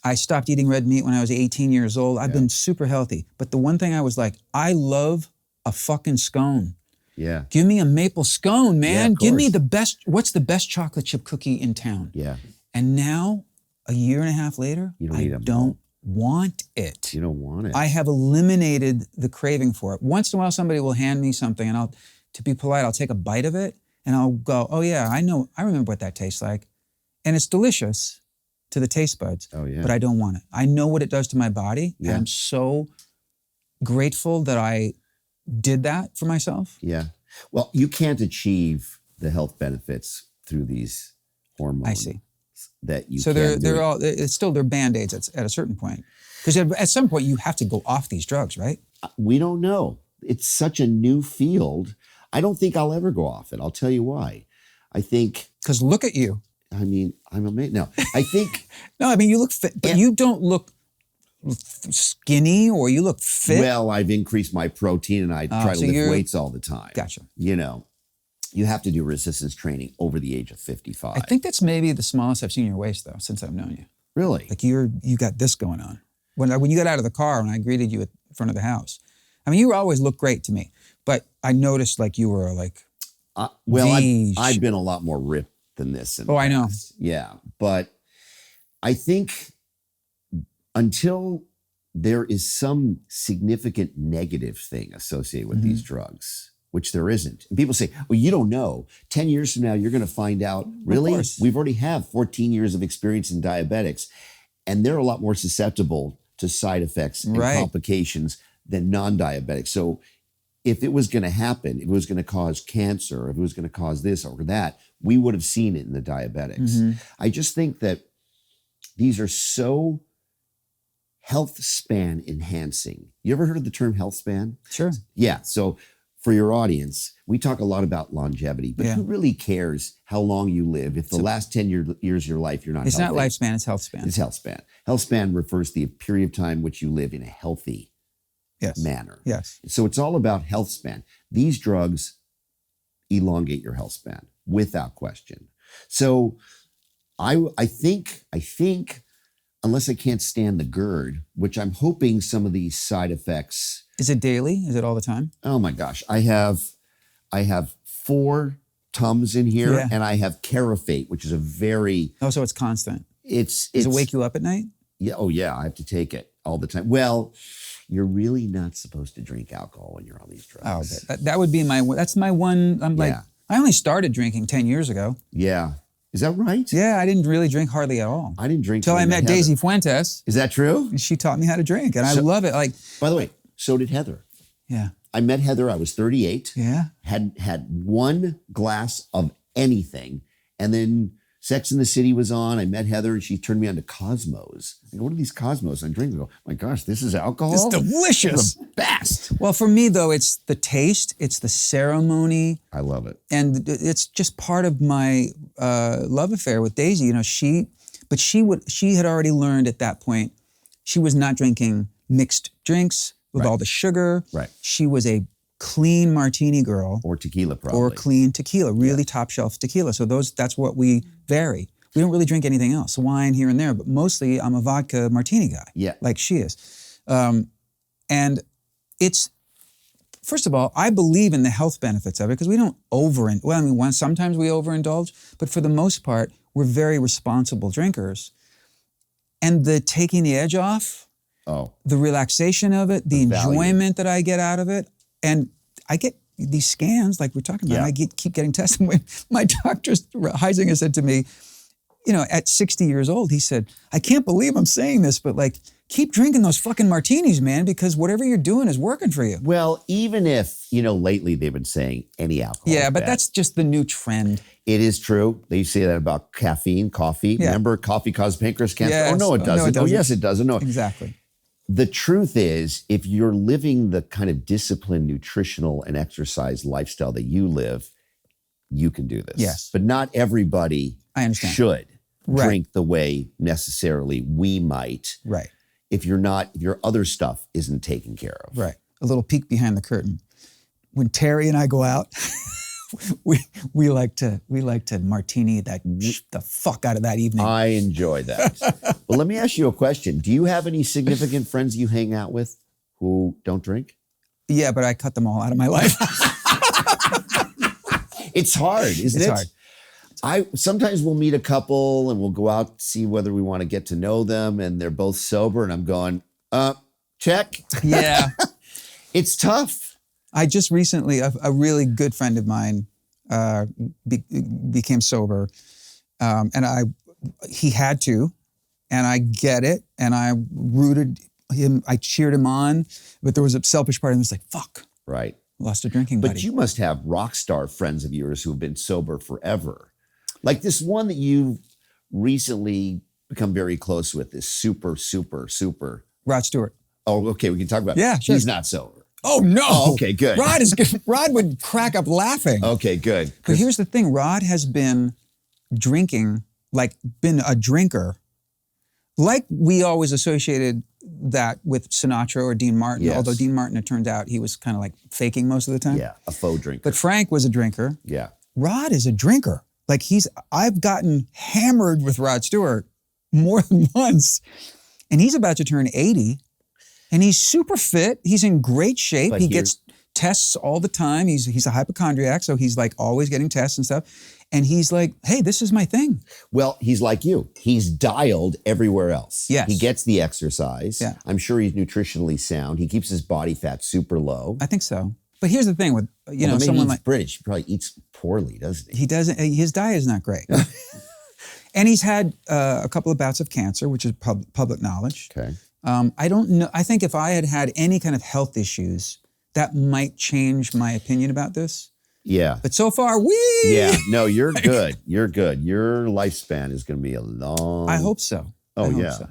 I stopped eating red meat when I was 18 years old. I've been super healthy. But the one thing I was like, I love a fucking scone. Yeah. Give me a maple scone, man. Yeah, Give me course. the best. What's the best chocolate chip cookie in town? Yeah. And now, a year and a half later, You don't I eat 'em, don't want it. You don't want it. I have eliminated the craving for it. Once in a while, somebody will hand me something, and to be polite, I'll take a bite of it, and I'll go, oh yeah, I remember what that tastes like. And it's delicious to the taste buds, Oh, yeah. but I don't want it. I know what it does to my body, Yeah. and I'm so grateful that I did that for myself. Yeah. Well, you can't achieve the health benefits through these hormones. I see. That you So can they're do. all, it's still, they're Band-Aids at a certain point. Because at some point you have to go off these drugs, right? We don't know. It's such a new field. I don't think I'll ever go off it. I'll tell you why. I think, Because look at you. I mean, I'm amazed. No, I think, No, I mean, you look fit, but And- you don't look skinny or you look fit. well, I've increased my protein and I try to so lift you're- weights all the time. Gotcha. You know, you have to do resistance training over the age of 55. I think that's maybe the smallest I've seen your waist, though, since I've known you. Really? Like you got this going on. When you got out of the car and I greeted you at front of the house, I mean, you always look great to me, but I noticed like you were like, Well, These- I've been a lot more ripped than this. in the Oh, I know. past. Yeah. But I think until there is some significant negative thing associated with Mm-hmm. these drugs, which there isn't. And people say, well, you don't know. 10 years from now, you're going to find out, really? course. We've already have 14 years of experience in diabetics, and they're a lot more susceptible to side effects and Right. complications than non-diabetics. So if it was going to happen, if it was going to cause cancer, if it was going to cause this or that, we would have seen it in the diabetics. Mm-hmm. I just think that these are so health span enhancing. You ever heard of the term health span? sure. Yeah. So for your audience, we talk a lot about longevity, but Yeah. who really cares how long you live if the last 10 years of your life you're not It's healthy? not lifespan, it's health span. It's health span. Health span refers to the period of time which you live in a healthy Yes. manner. Yes. So it's all about health span. These drugs elongate your health span without question. So I think unless I can't stand the GERD, which I'm hoping some of these side effects. Is it daily? Is it all the time? Oh my gosh, I have 4 Tums in here, Yeah. and I have Carafate, which is a very Oh, so it's constant. Does Does it wake you up at night? Yeah, oh yeah, I have to take it all the time. Well, you're really not supposed to drink alcohol when you're on these Oh, drugs. that would be that's my one. I'm like, Yeah. I only started drinking 10 years ago. Yeah. Is that right? Yeah, I didn't really drink hardly at all. I didn't drink Till I met Heather. Daisy Fuentes, Is that true? and she taught me how to drink, and I So- love it. Like, By the way, so did Heather. yeah, I met Heather, I was 38, yeah. had 1 glass of anything, and then Sex and the City was on. I met Heather and she turned me on to Cosmos. I go, what are these Cosmos? I'm drinking. I go, my gosh, this is alcohol? It's delicious. The best. Well, for me though, it's the taste, it's the ceremony, I love it. and it's just part of my love affair with Daisy. You know, she had already learned at that point. She was not drinking mixed drinks with all the sugar. Right. She was a clean martini girl. Or tequila, probably. Or clean tequila, really top shelf tequila. So that's what we vary. We don't really drink anything else, wine here and there, but mostly I'm a vodka martini guy, Yeah. like she is. And it's, first of all, I believe in the health benefits of it because we don't sometimes we overindulge, but for the most part, we're very responsible drinkers. And the taking the edge off, Oh, the relaxation of it, the value. enjoyment that I get out of it. And I get these scans like we're talking about. Yeah. I keep getting tested. My doctor, Heisinger, said to me, you know, at 60 years old, he said, I can't believe I'm saying this, but like, keep drinking those fucking martinis, man, because whatever you're doing is working for you. well, even if, lately they've been saying any alcohol. Yeah, is but bad. that's just the new trend. It is true. They say that about caffeine, coffee. Yeah. Remember, coffee causes pancreas cancer? Yes. Oh, no, it Oh, no, it doesn't. Oh, doesn't. yes, it does. Oh, no. Exactly. The truth is, if you're living the kind of disciplined, nutritional, and exercise lifestyle that you live, you can do this. Yes. But not everybody I understand. should Right. drink the way necessarily we might Right, if your other stuff isn't taken care of. right. A little peek behind the curtain. When Terry and I go out, we like to martini the fuck out of that evening. I enjoy that. Well, let me ask you a question. Do you have any significant friends you hang out with who don't drink? Yeah, but I cut them all out of my life. It's hard, isn't It's it? hard. Sometimes we'll meet a couple and we'll go out to see whether we want to get to know them, and they're both sober, and I'm going, check. Yeah. It's tough. I just recently, a really good friend of mine became sober, and he had to, and I get it, and I rooted him, I cheered him on, but there was a selfish part of me that's like, fuck, Right. lost a drinking buddy. But you must have rock star friends of yours who have been sober forever. Like this one that you've recently become very close with, is super. Rod Stewart. Oh, okay, we can talk about it. Yeah, sure. He's not sober. Oh, no. Oh, okay, good. Rod would crack up laughing. Okay, good. But here's the thing, Rod has been drinking, been a drinker. Like we always associated that with Sinatra or Dean Martin, Yes. although Dean Martin, it turned out he was kind of like faking most of the time. Yeah, a faux drinker. But Frank was a drinker. Yeah. Rod is a drinker. I've gotten hammered with Rod Stewart more than once. And he's about to turn 80. And he's super fit. He's in great shape. But He gets tests all the time. He's a hypochondriac, so he's like always getting tests and stuff. And he's like, hey, this is my thing. Well, he's like you. He's dialed everywhere else. Yes. He gets the exercise. Yeah. I'm sure he's nutritionally sound. He keeps his body fat super low. I think so. But here's the thing with, Maybe someone he's like, British. He probably eats poorly, doesn't he? he doesn't, his diet is not great. And he's had a couple of bouts of cancer, which is public knowledge. Okay. I don't know. I think if I had had any kind of health issues, that might change my opinion about this. Yeah. But so far, Yeah. No, you're good. You're good. Your lifespan is going to be a long. I hope so. Oh, I hope yeah. so.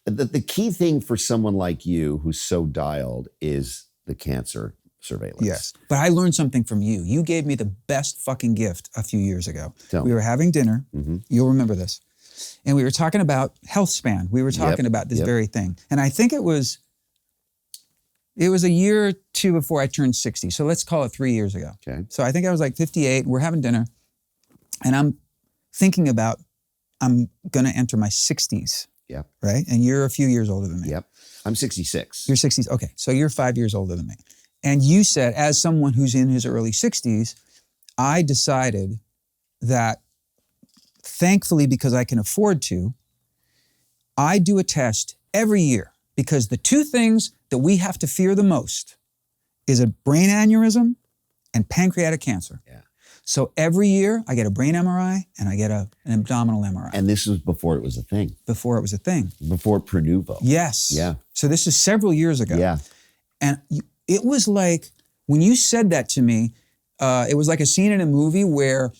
The key thing for someone like you who's so dialed is the cancer surveillance. Yes. But I learned something from you. You gave me the best fucking gift a few years ago. Tell We me. were having dinner. Mm-hmm. You'll remember this. And we were talking about health span. We were talking about this very thing. And I think it was a year or two before I turned 60. So let's call it 3 years ago. Okay. So I think I was like 58. We're having dinner. And I'm thinking about, I'm going to enter my 60s. Yep. Right? And you're a few years older than me. Yep. I'm 66. You're 60s. Okay. So you're 5 years older than me. And you said, as someone who's in his early 60s, I decided that, thankfully, because I can afford to, I do a test every year, because the two things that we have to fear the most is a brain aneurysm and pancreatic cancer. Yeah. So every year I get a brain MRI and I get an abdominal MRI. And this was before it was a thing. Before it was a thing. Before Prenuvo. Yes. Yeah. So this is several years ago. Yeah. And it was like, when you said that to me, it was like a scene in a movie where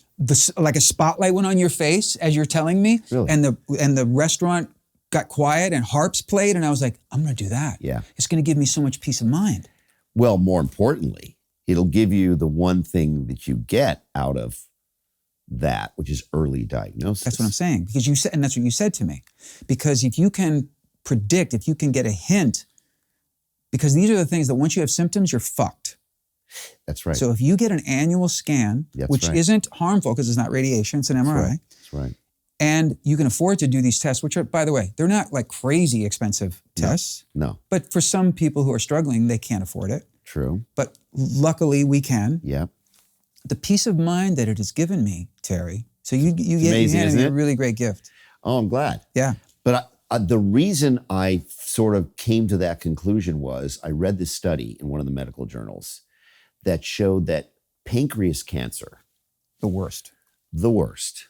like a spotlight went on your face as you're telling me, Really? and the restaurant got quiet and harps played, and I was like, I'm going to do that. Yeah. It's going to give me so much peace of mind. Well, more importantly, it'll give you the one thing that you get out of that, which is early diagnosis. That's what I'm saying. Because you said, and that's what you said to me. Because if you can predict, if you can get a hint, because these are the things that once you have symptoms, you're fucked. That's right. So if you get an annual scan, That's which right. isn't harmful because it's not radiation, it's an MRI, That's right. and you can afford to do these tests, which are, by the way, they're not like crazy expensive tests, No. but for some people who are struggling, they can't afford it. True. But luckily we can. Yeah. The peace of mind that it has given me, Terry. So you amazing, handed isn't me it? a really great gift. Oh, I'm glad. Yeah. But the reason I sort of came to that conclusion was I read this study in one of the medical journals that showed that pancreas cancer, The worst. the worst,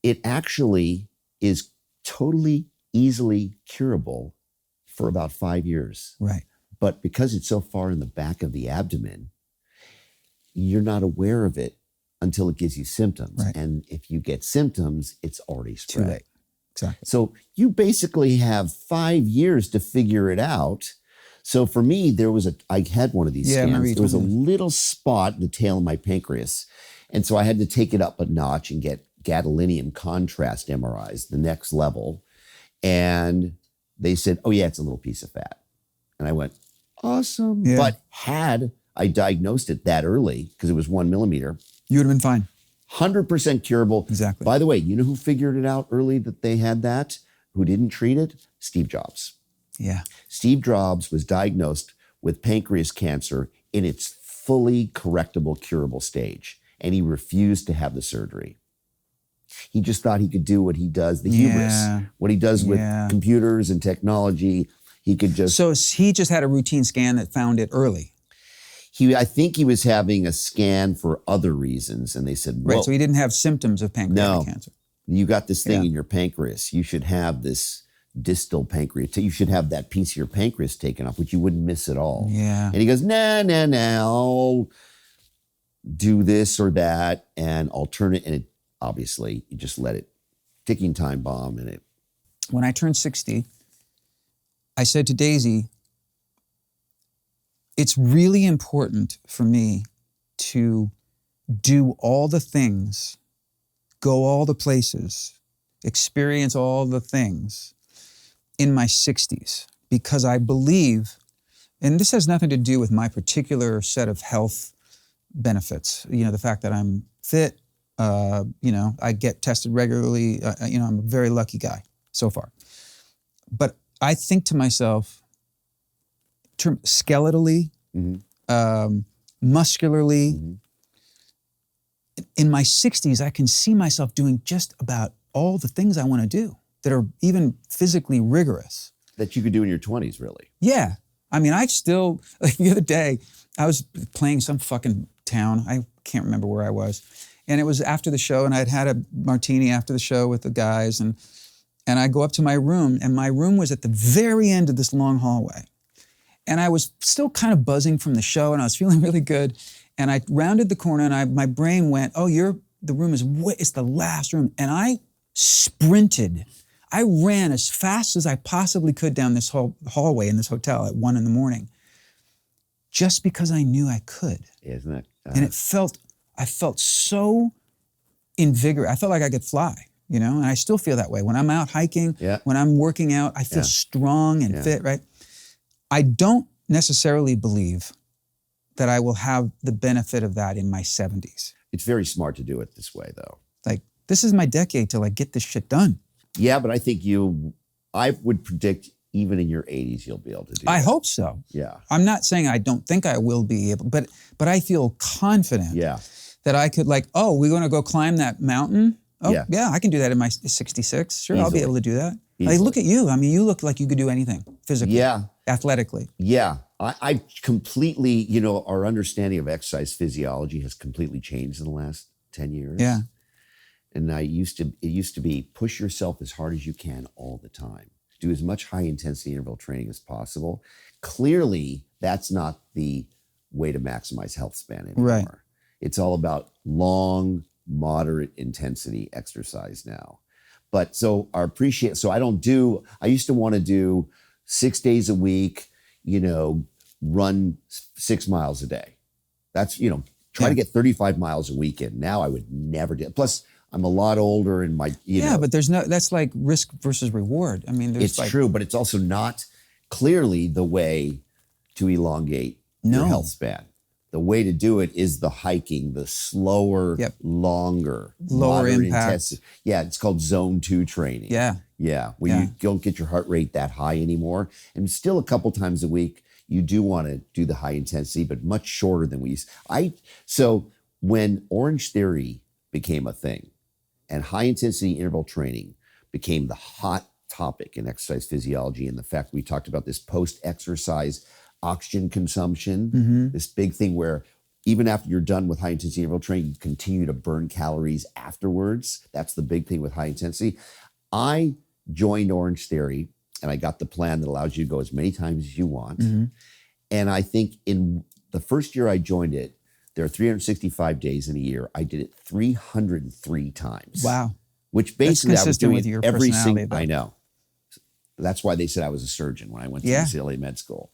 it actually is totally easily curable for about 5 years. Right. But because it's so far in the back of the abdomen, you're not aware of it until it gives you symptoms. Right. And if you get symptoms, it's already Too spread. late. Exactly. So you basically have 5 years to figure it out. So for me, I had one of these Yeah, I remember scans. you There was a told me. little spot in the tail of my pancreas. And so I had to take it up a notch and get gadolinium contrast MRIs, the next level. And they said, oh yeah, it's a little piece of fat. And I went, awesome. Yeah. But had I diagnosed it that early, because it was 1 millimeter, You would have been fine. 100% curable. Exactly. By the way, you know who figured it out early that they had that? Who didn't treat it? Steve Jobs. Yeah. Steve Jobs was diagnosed with pancreas cancer in its fully correctable, curable stage. and he refused to have the surgery. He just thought he could do what he does, the hubris, what he does with computers and technology. He could just... So he just had a routine scan that found it early. I think he was having a scan for other reasons, and they said, "Whoa, right, so he didn't have symptoms of pancreatic cancer. You got this thing in your pancreas. You should have this distal pancreas. You should have that piece of your pancreas taken off, which you wouldn't miss at all." Yeah. And he goes, nah, I'll do this or that and alternate. And it, obviously, you just let it, ticking time bomb in it. When I turned 60, I said to Daisy, it's really important for me to do all the things, go all the places, experience all the things in my 60s, because I believe, and this has nothing to do with my particular set of health benefits, the fact that I'm fit, I get tested regularly, I'm a very lucky guy so far. But I think to myself, skeletally, muscularly, in my 60s, I can see myself doing just about all the things I want to do that are even physically rigorous. That you could do in your 20s, really. Yeah. I mean, I still, like the other day, I was playing some fucking town. I can't remember where I was. And it was after the show, and I'd had a martini after the show with the guys, and I go up to my room, and my room was at the very end of this long hallway. And I was still kind of buzzing from the show, and I was feeling really good. And I rounded the corner, and my brain went, "Oh, the room it's the last room." And I sprinted. I ran as fast as I possibly could down this hallway in this hotel at 1 a.m, just because I knew I could. Isn't it? And I felt so invigorated. I felt like I could fly, and I still feel that way. When I'm out hiking, when I'm working out, I feel strong and fit, right? I don't necessarily believe that I will have the benefit of that in my 70s. It's very smart to do it this way, though. Like, this is my decade to get this shit done. Yeah, but I think I would predict even in your 80s, you'll be able to do I that. hope so. Yeah. I'm not saying I don't think I will be able, but I feel confident that I could we're going to go climb that mountain. Oh, yeah, I can do that in my 66. Sure, I'll be able to do that. Like, look at you. I mean, you look like you could do anything physically. Yeah. Athletically. Yeah. I completely, our understanding of exercise physiology has completely changed in the last 10 years. Yeah. And it used to be push yourself as hard as you can all the time. Do as much high intensity interval training as possible. Clearly, that's not the way to maximize health span anymore. Right. It's all about long, moderate intensity exercise now. But so I used to want to do 6 days a week, run 6 miles a day. That's, try to get 35 miles a week in. Now I would never do it. Plus, I'm a lot older and my, but that's like risk versus reward. I mean, it's true, but it's also not clearly the way to elongate your health span. The way to do it is the hiking, the slower, longer, lower impact. Intensity. Yeah, it's called zone 2 training. Yeah. Yeah, where you don't get your heart rate that high anymore. And still a couple times a week, you do want to do the high intensity, but much shorter than we used. So when Orange Theory became a thing and high intensity interval training became the hot topic in exercise physiology, and the fact we talked about this post-exercise oxygen consumption, this big thing where even after you're done with high intensity interval training, you continue to burn calories afterwards. That's the big thing with high intensity. I joined Orange Theory and I got the plan that allows you to go as many times as you want. And I think in the first year I joined it, there are 365 days in a year. I did it 303 times. Wow. Which basically I was doing with your every personality, single, I know. That's why they said I was a surgeon when I went to UCLA Med School.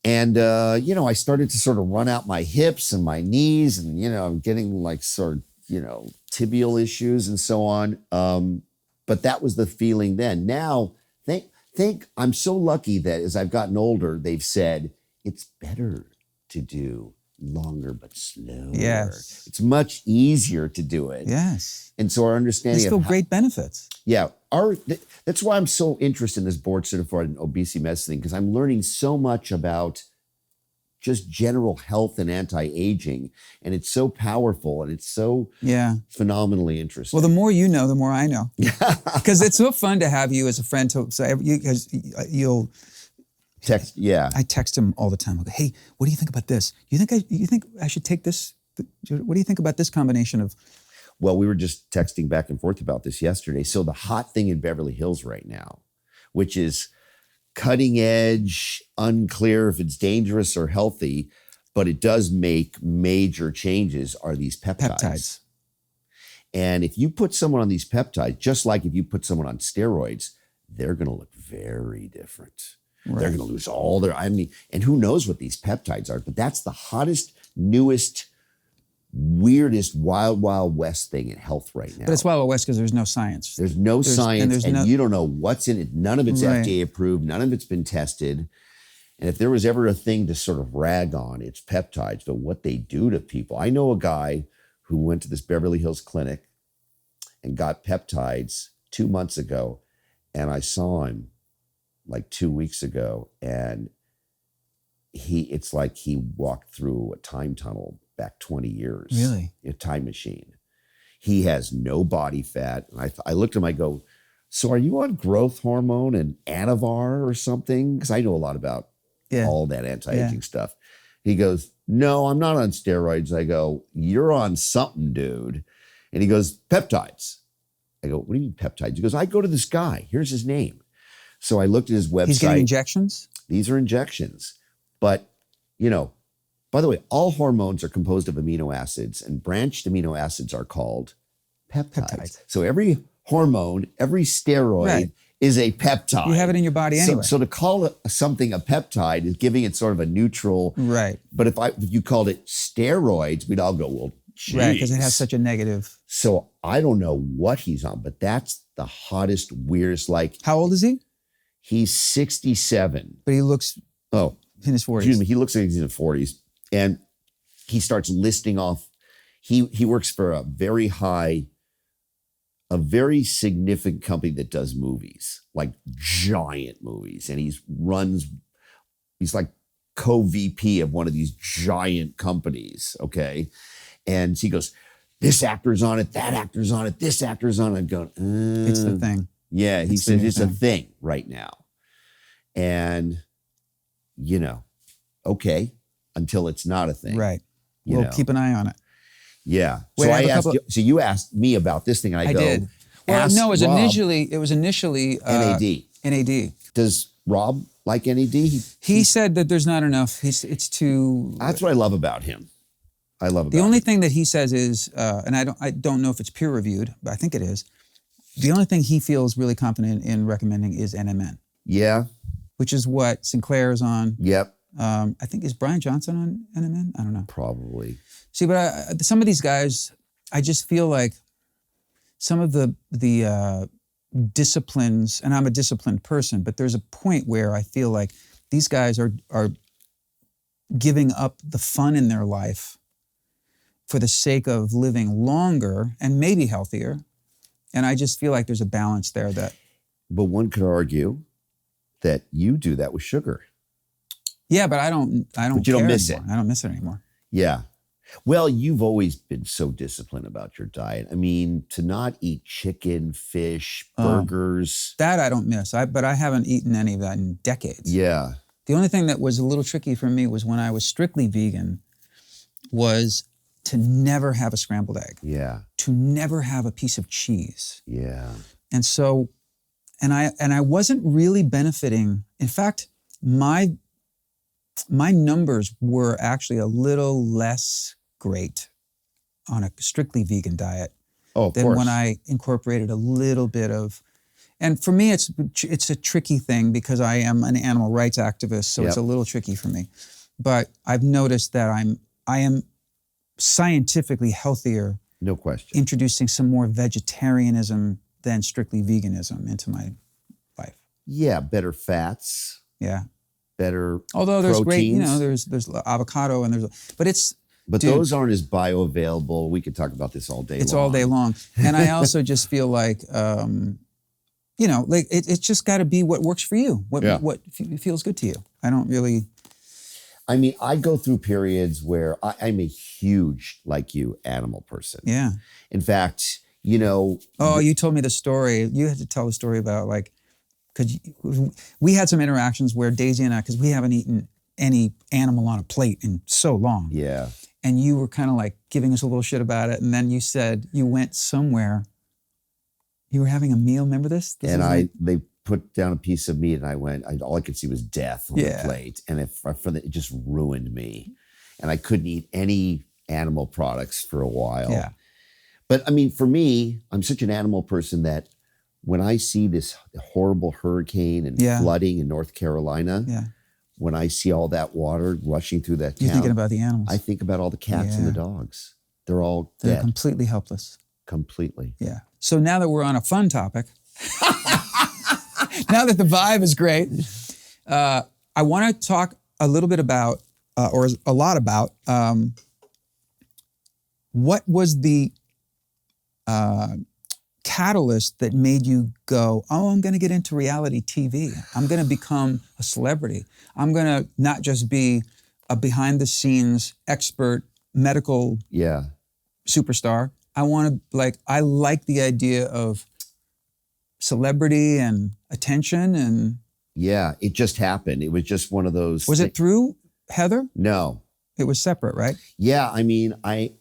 And, I started to sort of run out my hips and my knees and, I'm getting tibial issues and so on. But that was the feeling then. Now, think I'm so lucky that as I've gotten older, they've said it's better to do longer but slower. Yes. It's much easier to do it. Yes. And so our understanding There's still great benefits. Yeah. That's why I'm so interested in this board certified in obesity medicine, because I'm learning so much about just general health and anti-aging. And it's so powerful and it's so phenomenally interesting. Well, the more you know, the more I know. Because it's so fun to have you as a friend. Because you'll text. Yeah, I text him all the time. I go, hey, what do you think about this? You think I should take this? What do you think about this combination of? Well, we were just texting back and forth about this yesterday. So the hot thing in Beverly Hills right now, which is cutting edge, unclear if it's dangerous or healthy, but it does make major changes, are these peptides. And if you put someone on these peptides, just like if you put someone on steroids, they're going to look very different. Right. They're going to lose all their, and who knows what these peptides are, but that's the hottest, newest, weirdest wild west thing in health right now. But it's wild west because there's no science. There's no science, and you don't know what's in it. None of it's FDA approved. None of it's been tested. And if there was ever a thing to sort of rag on, it's peptides. But what they do to people. I know a guy who went to this Beverly Hills clinic and got peptides 2 months ago, and I saw him like 2 weeks ago, and it's like he walked through a time tunnel back 20 years. Really? A time machine. He has no body fat. And I looked at him, I go, so are you on growth hormone and Anavar or something? Because I know a lot about all that anti-aging stuff. He goes, no, I'm not on steroids. I go, you're on something, dude. And he goes, peptides. I go, what do you mean peptides? He goes, I go to this guy. Here's his name. So I looked at his website. He's getting injections? These are injections. But, by the way, all hormones are composed of amino acids, and branched amino acids are called peptides. So every hormone, every steroid is a peptide. You have it in your body anyway. So to call something a peptide is giving it sort of a neutral. Right. But if you called it steroids, we'd all go, well, geez. Right, because it has such a negative. So I don't know what he's on, but that's the hottest, weirdest. How old is he? He's 67. But he looks in his 40s. Excuse me, he looks like he's in his 40s. And he starts listing off, he works for a very significant company that does movies, like giant movies. And he's like co-VP of one of these giant companies, okay? And he goes, this actor's on it, that actor's on it, this actor's on it. I'm going, it's the thing. Yeah, he said it's a thing right now. And, okay. Until it's not a thing. Right. We'll keep an eye on it. Yeah. So you asked me about this thing, and I did. Well, no, it was initially NAD. NAD. Does Rob like NAD? He said that there's not enough. It's too. That's what I love about him. The only thing that he says is, and I don't know if it's peer reviewed, but I think it is. The only thing he feels really confident in recommending is NMN. Yeah. Which is what Sinclair is on. Yep. I think, is Brian Johnson on NMN? I don't know. Probably. See, but some of these guys, I just feel like some of the disciplines, and I'm a disciplined person, but there's a point where I feel like these guys are giving up the fun in their life for the sake of living longer and maybe healthier. And I just feel like there's a balance there that. But one could argue that you do that with sugar. Yeah, but I don't. But you don't miss it. I don't miss it anymore. Yeah. Well, you've always been so disciplined about your diet. I mean, to not eat chicken, fish, burgers. That I don't miss. But I haven't eaten any of that in decades. Yeah. The only thing that was a little tricky for me was when I was strictly vegan, was to never have a scrambled egg. Yeah. To never have a piece of cheese. Yeah. And so, and I wasn't really benefiting. In fact, my numbers were actually a little less great on a strictly vegan diet than when I incorporated a little bit of, and for me, it's a tricky thing because I am an animal rights activist, so it's a little tricky for me. But I've noticed that I am scientifically healthier. No question. Introducing some more vegetarianism than strictly veganism into my life. Yeah, better fats. Yeah. Better Although there's proteins. great, there's avocado and but those aren't as bioavailable. We could talk about this all day long. It's all day long. And I also just feel like, it's just got to be what works for you, what feels good to you. I don't really. I mean, I go through periods where I'm a huge, like you, animal person. Yeah. In fact, you know. Oh, you told me the story. You had to tell the story about like, because we had some interactions where Daisy and I, because we haven't eaten any animal on a plate in so long. Yeah. And you were kind of like giving us a little shit about it. And then you said you went somewhere. You were having a meal. Remember this? They put down a piece of meat and I went, all I could see was death on the plate. And it just ruined me. And I couldn't eat any animal products for a while. Yeah. But I mean, for me, I'm such an animal person that when I see this horrible hurricane and flooding in North Carolina, when I see all that water rushing through that town, you're thinking about the animals. I think about all the cats and the dogs. They're all dead. They're completely helpless. Completely. Yeah. So now that we're on a fun topic, now that the vibe is great, I want to talk a little bit about, or a lot about, what was the catalyst that made you go, oh, I'm going to get into reality TV. I'm going to become a celebrity. I'm going to not just be a behind the scenes expert medical superstar. I like the idea of celebrity and attention and. Yeah, it just happened. It was just one of those. Was it through Heather? No. It was separate, right? Yeah, I mean, I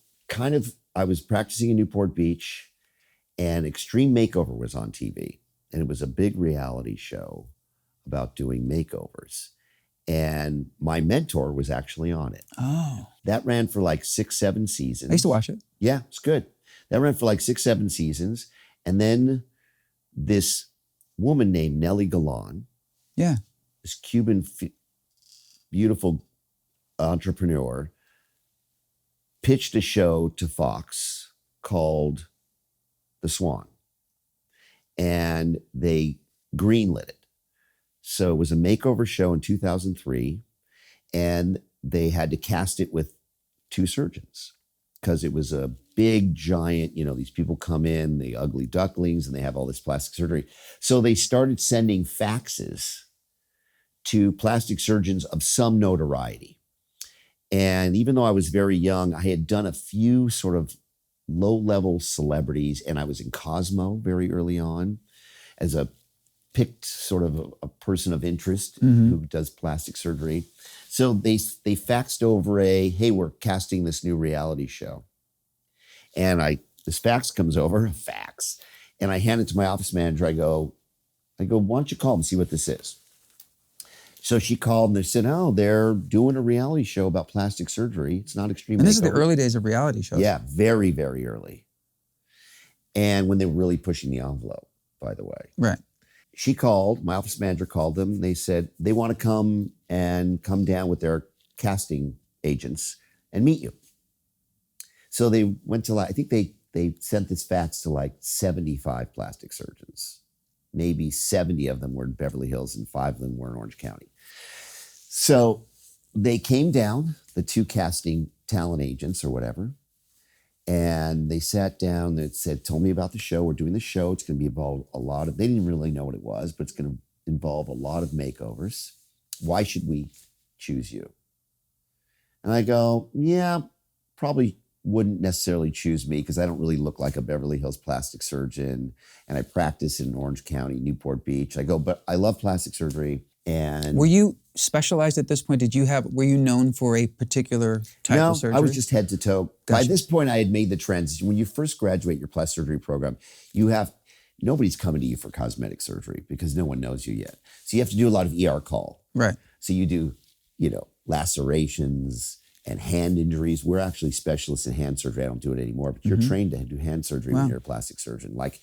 was practicing in Newport Beach and Extreme Makeover was on TV. And it was a big reality show about doing makeovers. And my mentor was actually on it. Oh. That ran for like 6-7 seasons. I used to watch it. Yeah, it's good. That ran for like 6-7 seasons. And then this woman named Nellie Galan, this Cuban beautiful entrepreneur, pitched a show to Fox called The Swan. And they greenlit it. So it was a makeover show in 2003. And they had to cast it with 2 surgeons because it was a big, giant, these people come in, the ugly ducklings, and they have all this plastic surgery. So they started sending faxes to plastic surgeons of some notoriety. And even though I was very young, I had done a few sort of low-level celebrities, and I was in Cosmo very early on as a picked sort of a person of interest who does plastic surgery. So they faxed over hey, we're casting this new reality show. And this fax comes over, a fax, and I hand it to my office manager. I go, why don't you call them and see what this is? So she called and they said, oh, they're doing a reality show about plastic surgery. It's not Extreme And this is the Makeover. early days of reality shows. Yeah, very, very early. And when they were really pushing the envelope, by the way. Right. She called, my office manager called them. They said they want to come down with their casting agents and meet you. So they went to I think they sent this fax to like 75 plastic surgeons. Maybe 70 of them were in Beverly Hills and 5 of them were in Orange County. So they came down, the 2 casting talent agents or whatever, and they sat down and said, tell me about the show. We're doing the show. It's going to be involved they didn't really know what it was, but it's going to involve a lot of makeovers. Why should we choose you? And I go, yeah, probably wouldn't necessarily choose me because I don't really look like a Beverly Hills plastic surgeon. And I practice in Orange County, Newport Beach. I go, but I love plastic surgery. And were you specialized at this point? Were you known for a particular type of surgery? No, I was just head to toe. Gotcha. By this point, I had made the transition. When you first graduate your plastic surgery program, nobody's coming to you for cosmetic surgery because no one knows you yet. So you have to do a lot of ER call. Right. So you do, lacerations and hand injuries. We're actually specialists in hand surgery. I don't do it anymore, but you're trained to do hand surgery when you're a plastic surgeon. Like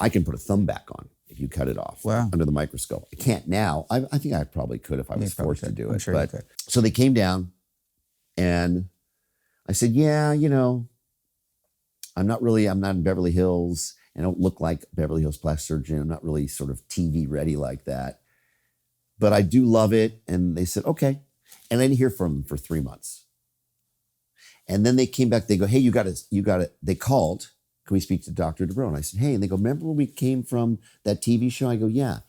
I can put a thumb back on if you cut it off under the microscope. I can't now. I think I probably could if I was forced to do it. I'm sure you could. So they came down and I said, yeah, I'm not in Beverly Hills. I don't look like a Beverly Hills plastic surgeon. I'm not really sort of TV ready like that, but I do love it. And they said, okay. And I didn't hear from them for 3 months. And then they came back, they go, hey, you got to, they called, can we speak to Dr. Dubrow? And I said, hey, and they go, remember when we came from that TV show? I go, yeah.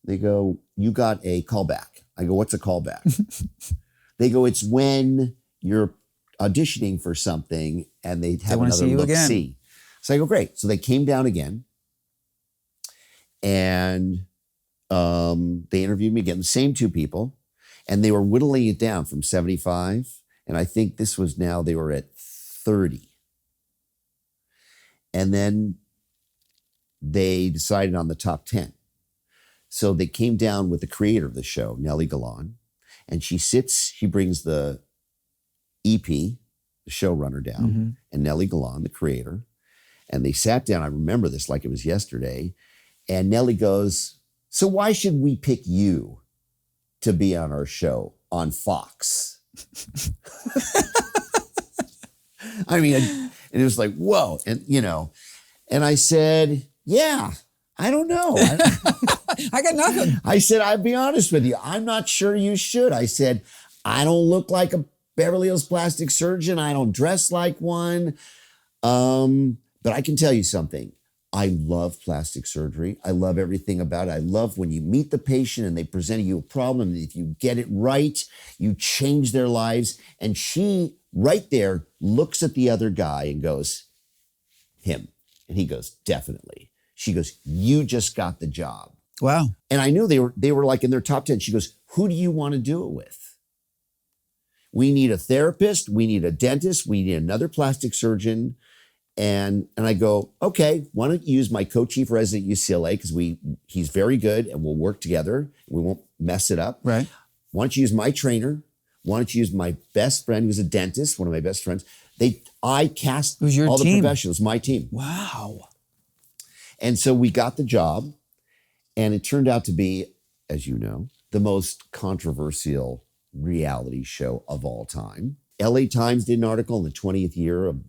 They go, you got a callback. I go, what's a callback? They go, it's when you're auditioning for something and they have wanna another see you look again. see. So I go, great. So they came down again and they interviewed me again, the same two people, and they were whittling it down from 75. And I think this was now they were at 30. And then they decided on the top 10. So they came down with the creator of the show, Nellie Galan, and she brings the EP, the showrunner down, and Nellie Galan, the creator. And they sat down. I remember this like it was yesterday. And Nellie goes, so why should we pick you to be on our show on Fox? I mean, and it was like, whoa. And, and I said, yeah, I don't know. I got nothing. I said, I'll be honest with you. I'm not sure you should. I said, I don't look like a Beverly Hills plastic surgeon. I don't dress like one. But I can tell you something. I love plastic surgery. I love everything about it. I love when you meet the patient and they present you a problem. And if you get it right, you change their lives. And she right there looks at the other guy and goes, him. And he goes, definitely. She goes, you just got the job. Wow. And I knew they were like in their top 10. She goes, who do you want to do it with? We need a therapist. We need a dentist. We need another plastic surgeon. And I go, okay, why don't you use my co-chief resident at UCLA because he's very good and we'll work together. We won't mess it up. Right. Why don't you use my trainer? Why don't you use my best friend who's a dentist, one of my best friends? I cast Who's your all team? the professionals, my team. Wow. And so we got the job and it turned out to be, as you know, the most controversial reality show of all time. LA Times did an article in the 20th year of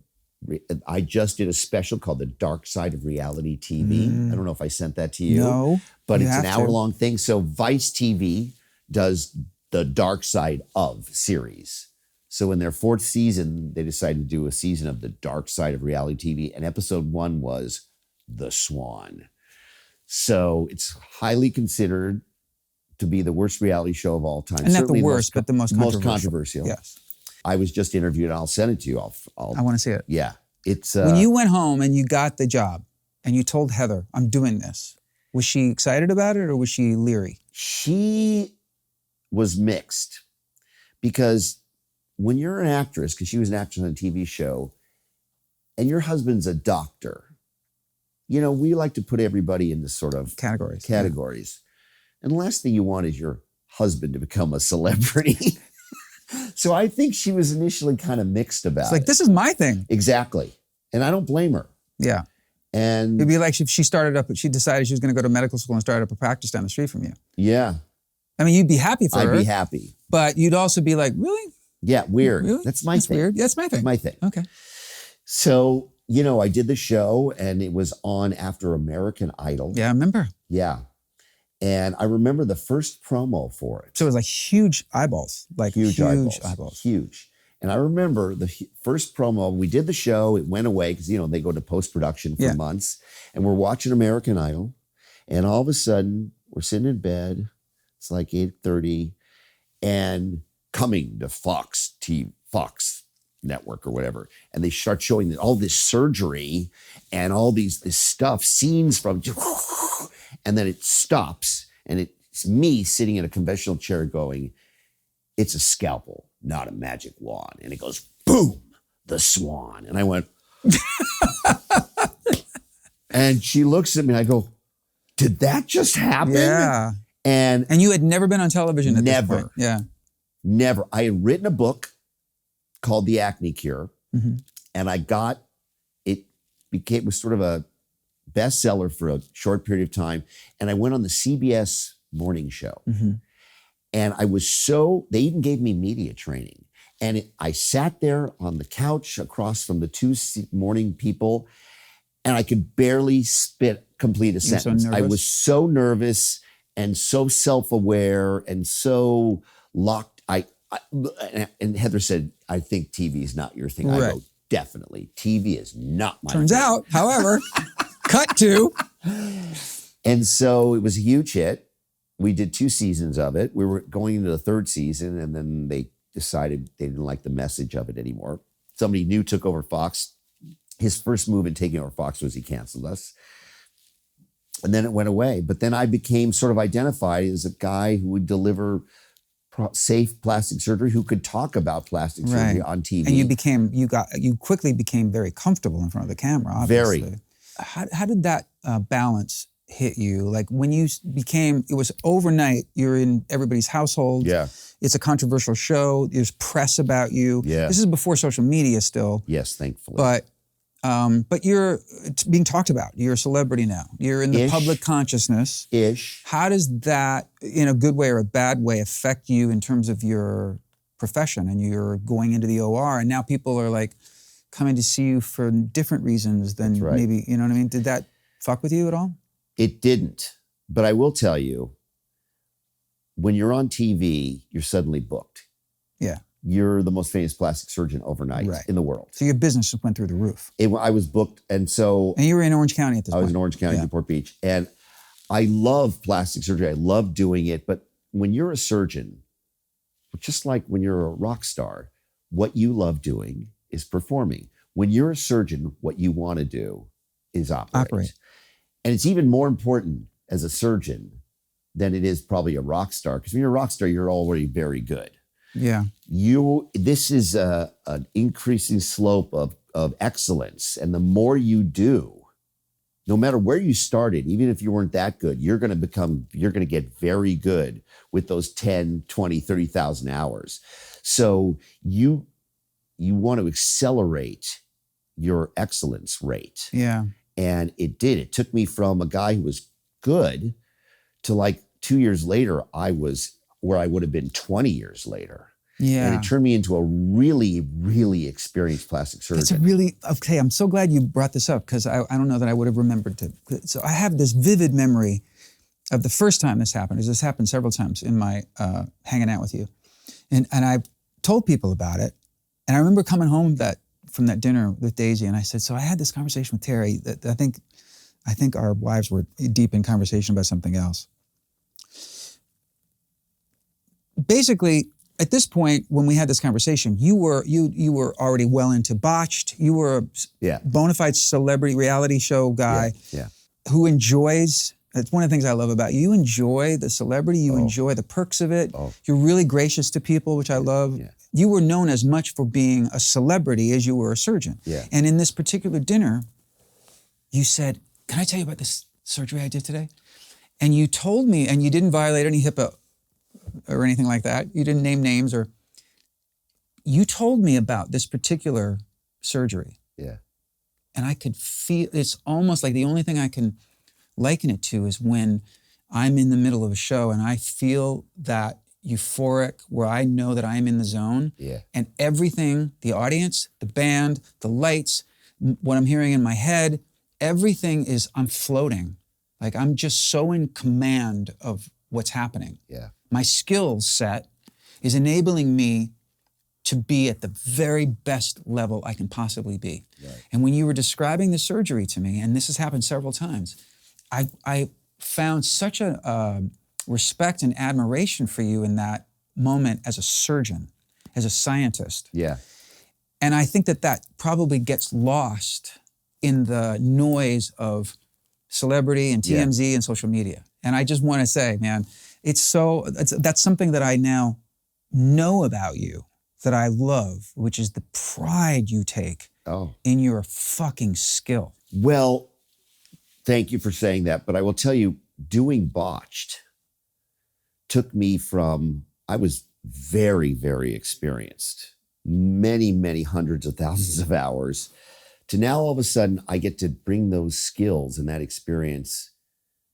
I just did a special called The Dark Side of Reality TV. I don't know if I sent that to you. No, but you it's an have to. hour-long thing. So Vice TV does the Dark Side of series. So in their 4th season, they decided to do a season of The Dark Side of Reality TV. And episode 1 was The Swan. So it's highly considered to be the worst reality show of all time. And not Certainly the worst, but the most controversial. Yes. I was just interviewed, and I'll send it to you. I want to see it. Yeah. It's When you went home and you got the job and you told Heather, I'm doing this, was she excited about it or was she leery? She was mixed because when you're an actress, because she was an actress on a TV show, and your husband's a doctor, we like to put everybody into sort of Categories. And the last thing you want is your husband to become a celebrity. So I think she was initially kind of mixed about it. It's like, this is my thing. Exactly. And I don't blame her. Yeah. And It'd be like if she decided she was going to go to medical school and start up a practice down the street from you. yeah, I mean, you'd be happy for her. I'd be happy. But you'd also be like, really? Yeah, weird. Really? That's my thing. Weird. That's my thing. That's my thing. Okay. So, I did the show and it was on after American Idol. Yeah, I remember. Yeah. And I remember the first promo for it. So it was like huge eyeballs. Like huge eyeballs. Huge. And I remember the first promo, we did the show, it went away because, they go to post-production for months. And we're watching American Idol. And all of a sudden, we're sitting in bed. It's like 8:30. And coming to Fox Network or whatever. And they start showing all this surgery and all this stuff, scenes from... And then it stops, and it's me sitting in a conventional chair going, it's a scalpel, not a magic wand. And it goes, boom, the Swan. And I went, and she looks at me, and I go, did that just happen? Yeah. And you had never been on television at this point. Yeah. Never. I had written a book called The Acne Cure, and I got, it was sort of a bestseller for a short period of time. And I went on the CBS morning show. And I was they even gave me media training. And I sat there on the couch across from the two morning people, and I could barely complete a sentence. I was so nervous and so self-aware and so locked. And Heather said, I think TV is not your thing. Right. I go, definitely. TV is not my Turns thing. out, however, cut to. And so it was a huge hit. We did 2 seasons of it. We were going into the 3rd season, and then they decided they didn't like the message of it anymore. Somebody new took over Fox. His first move in taking over Fox was he canceled us. And then it went away. But then I became sort of identified as a guy who would deliver safe plastic surgery, who could talk about plastic surgery on TV. And you quickly became very comfortable in front of the camera, obviously. Very. How did that balance hit you? Like when you became, it was overnight, you're in everybody's household. Yeah. It's a controversial show. There's press about you. Yeah. This is before social media still. Yes, thankfully. But you're being talked about. You're a celebrity now. You're in the public consciousness. How does that, in a good way or a bad way, affect you in terms of your profession? And you're going into the OR, and now people are like coming to see you for different reasons than maybe, you know what I mean? Did that fuck with you at all? It didn't. But I will tell you, when you're on TV, you're suddenly booked. Yeah. You're the most famous plastic surgeon overnight in the world. So your business just went through the roof. I was booked. And so... And you were in Orange County at this point. I was in Orange County, Newport Beach. And I love plastic surgery. I love doing it. But when you're a surgeon, just like when you're a rock star, what you love doing is performing. When you're a surgeon, what you want to do is operate. And it's even more important as a surgeon than it is probably a rock star. Because when you're a rock star, you're already very good. Yeah. This is an increasing slope of excellence. And the more you do, no matter where you started, even if you weren't that good, you're going to get very good with those 10, 20, 30,000 hours. So you want to accelerate your excellence rate. Yeah. And it did. It took me from a guy who was good to like 2 years later, I was where I would have been 20 years later. Yeah. And it turned me into a really, really experienced plastic surgeon. Okay, I'm so glad you brought this up because I don't know that I would have remembered to. So I have this vivid memory of the first time this happened, because this happened several times in my hanging out with you. And I told people about it. And I remember coming home from that dinner with Daisy, and I said, so I had this conversation with Terry that I think our wives were deep in conversation about something else. Basically, at this point, when we had this conversation, you were already well into Botched. You were a bona fide celebrity reality show guy who enjoys. That's one of the things I love about you. You enjoy the celebrity. You enjoy the perks of it. You're really gracious to people, which I love. Yeah. You were known as much for being a celebrity as you were a surgeon. Yeah. And in this particular dinner, you said, "Can I tell you about this surgery I did today?" And you told me, and you didn't violate any HIPAA or anything like that. You didn't name names, or you told me about this particular surgery. Yeah. And I could feel, it's almost like the only thing I can liken it to is when I'm in the middle of a show and I feel that euphoric where I know that I'm in the zone. Yeah. And everything, the audience, the band, the lights, what I'm hearing in my head, everything is, I'm floating. Like I'm just so in command of what's happening. Yeah. My skill set is enabling me to be at the very best level I can possibly be. Right. And when you were describing the surgery to me, and this has happened several times, I found such a respect and admiration for you in that moment as a surgeon, as a scientist. Yeah. And I think that probably gets lost in the noise of celebrity and TMZ and social media. And I just want to say, man, that's something that I now know about you, that I love, which is the pride you take in your fucking skill. Well, thank you for saying that. But I will tell you, doing Botched took me from, I was very, very experienced, many, many hundreds of thousands of hours, to now all of a sudden I get to bring those skills and that experience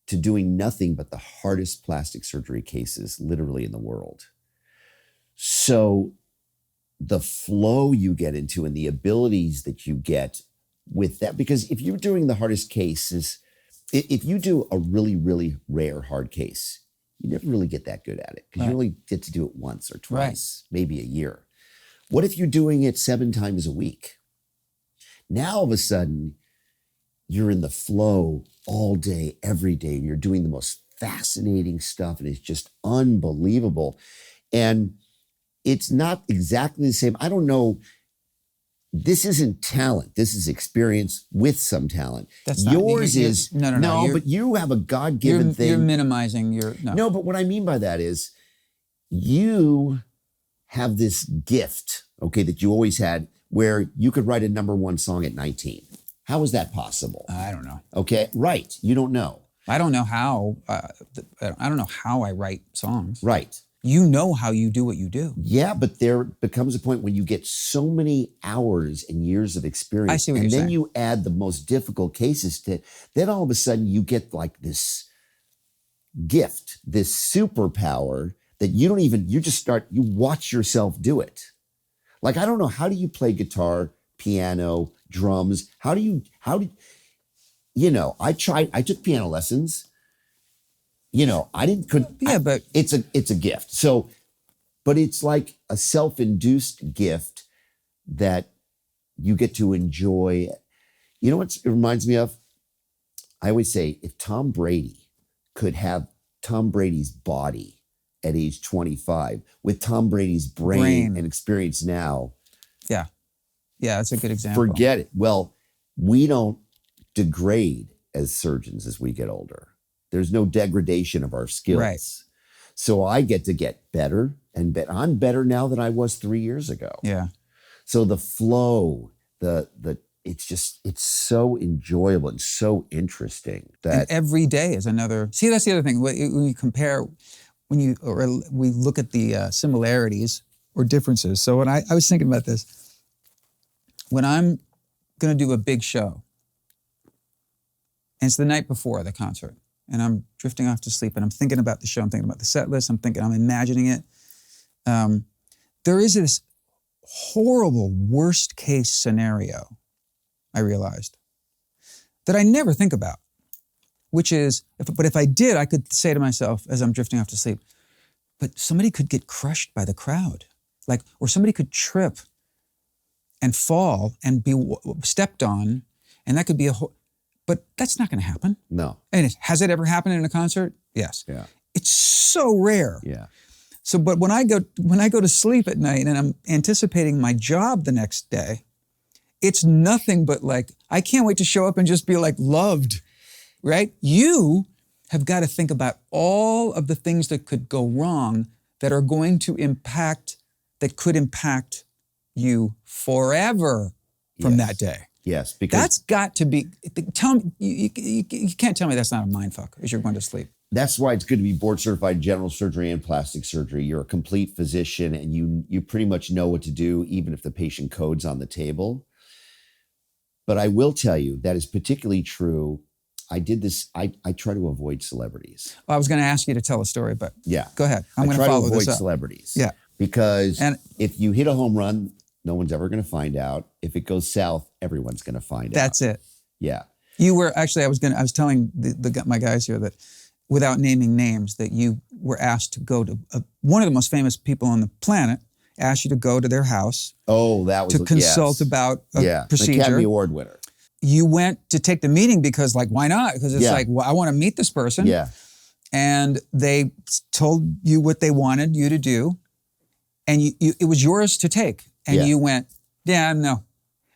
to doing nothing but the hardest plastic surgery cases literally in the world. So the flow you get into and the abilities that you get with that, because if you're doing the hardest cases, if you do a really, really rare hard case, you never really get that good at it because you only get to do it once or twice, maybe a year. What if you're doing it 7 times a week? Now all of a sudden, you're in the flow all day, every day, and you're doing the most fascinating stuff, and it's just unbelievable. And it's not exactly the same. I don't know. This isn't talent. This is experience with some talent. That's not Yours you're- is no. but you have a God-given thing. You're minimizing your no. No, but what I mean by that is you have this gift, okay, that you always had where you could write a number one song at 19. How is that possible? I don't know. Okay, right. You don't know. I don't know how. I don't know how I write songs. Right. You know how you do what you do. Yeah, but there becomes a point when you get so many hours and years of experience. I see what and you're then saying. you add the most difficult cases to, then all of a sudden you get like this gift, this superpower that you don't even, you watch yourself do it. Like, I don't know, how do you play guitar, piano, drums? I took piano lessons. But it's a gift. So, but it's like a self-induced gift that you get to enjoy. You know what it reminds me of? I always say, if Tom Brady could have Tom Brady's body at age 25 with Tom Brady's brain and experience now. Yeah, that's a good example. Forget it. Well, we don't degrade as surgeons as we get older. There's no degradation of our skills. Right. So I get to get better and better. I'm better now than I was 3 years ago. Yeah. So the flow, it's so enjoyable and so interesting that and every day is another. See, that's the other thing. When you compare, we look at the similarities or differences. So when I was thinking about this, when I'm going to do a big show, and it's the night before the concert, and I'm drifting off to sleep, and I'm thinking about the show, I'm thinking about the set list, I'm imagining it. There is this horrible worst case scenario, I realized, that I never think about, which is, if I did, I could say to myself as I'm drifting off to sleep, but somebody could get crushed by the crowd, or somebody could trip and fall and be stepped on, and that could be but that's not going to happen. no. And has it ever happened in a concert? Yes. Yeah. It's so rare. Yeah. So, but when I go to sleep at night and I'm anticipating my job the next day, it's nothing but I can't wait to show up and just be loved, right? You have got to think about all of the things that could go wrong that are going to that could impact you forever from that day. Yes, because That's got to be, tell me, you can't tell me that's not a mindfuck as you're going to sleep. that's why it's good to be board certified general surgery and plastic surgery. You're a complete physician and you pretty much know what to do, even if the patient code's on the table. But I will tell you that is particularly true. I did this, I try to avoid celebrities. Well, I was going to ask you to tell a story, but Yeah. go ahead. I'm going try to follow avoid this up. celebrities. Yeah. Because And- if you hit a home run, no one's ever going to find out. If it goes south, everyone's going to find out. That's it. Yeah. You were actually, I was telling my guys here that without naming names, that you were asked to go to one of the most famous people on the planet, asked you to go to their house Oh, that was to consult yes. about a An procedure. Academy Award winner. You went to take the meeting because why not? Because it's Yeah. well, I want to meet this person. Yeah. And they told you what they wanted you to do. And it was yours to take. And Yeah. you went, yeah, no.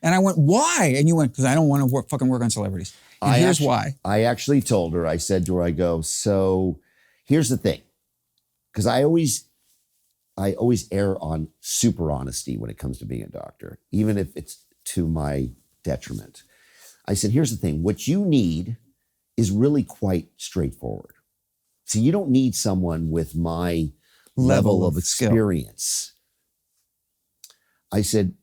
And I went, why? And you went, because I don't want to fucking work on celebrities. And here's why. I actually told her, I said to her, so here's the thing. Because I always err on super honesty when it comes to being a doctor, even if it's to my detriment. I said, here's the thing. What you need is really quite straightforward. So you don't need someone with my level of skill. experience. I said,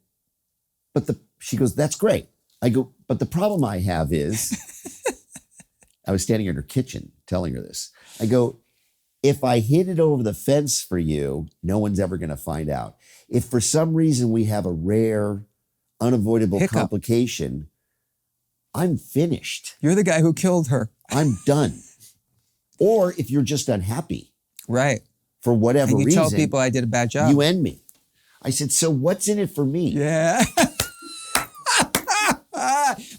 she goes, that's great. I go, but the problem I have is, I was standing in her kitchen telling her this. I go, if I hit it over the fence for you, no one's ever going to find out. If for some reason we have a rare, unavoidable Hiccup. complication, I'm finished. You're the guy who killed her. I'm done. Or if you're just unhappy Right. for whatever And you reason, tell people I did a bad job. you end me. I said, so what's in it for me? Yeah.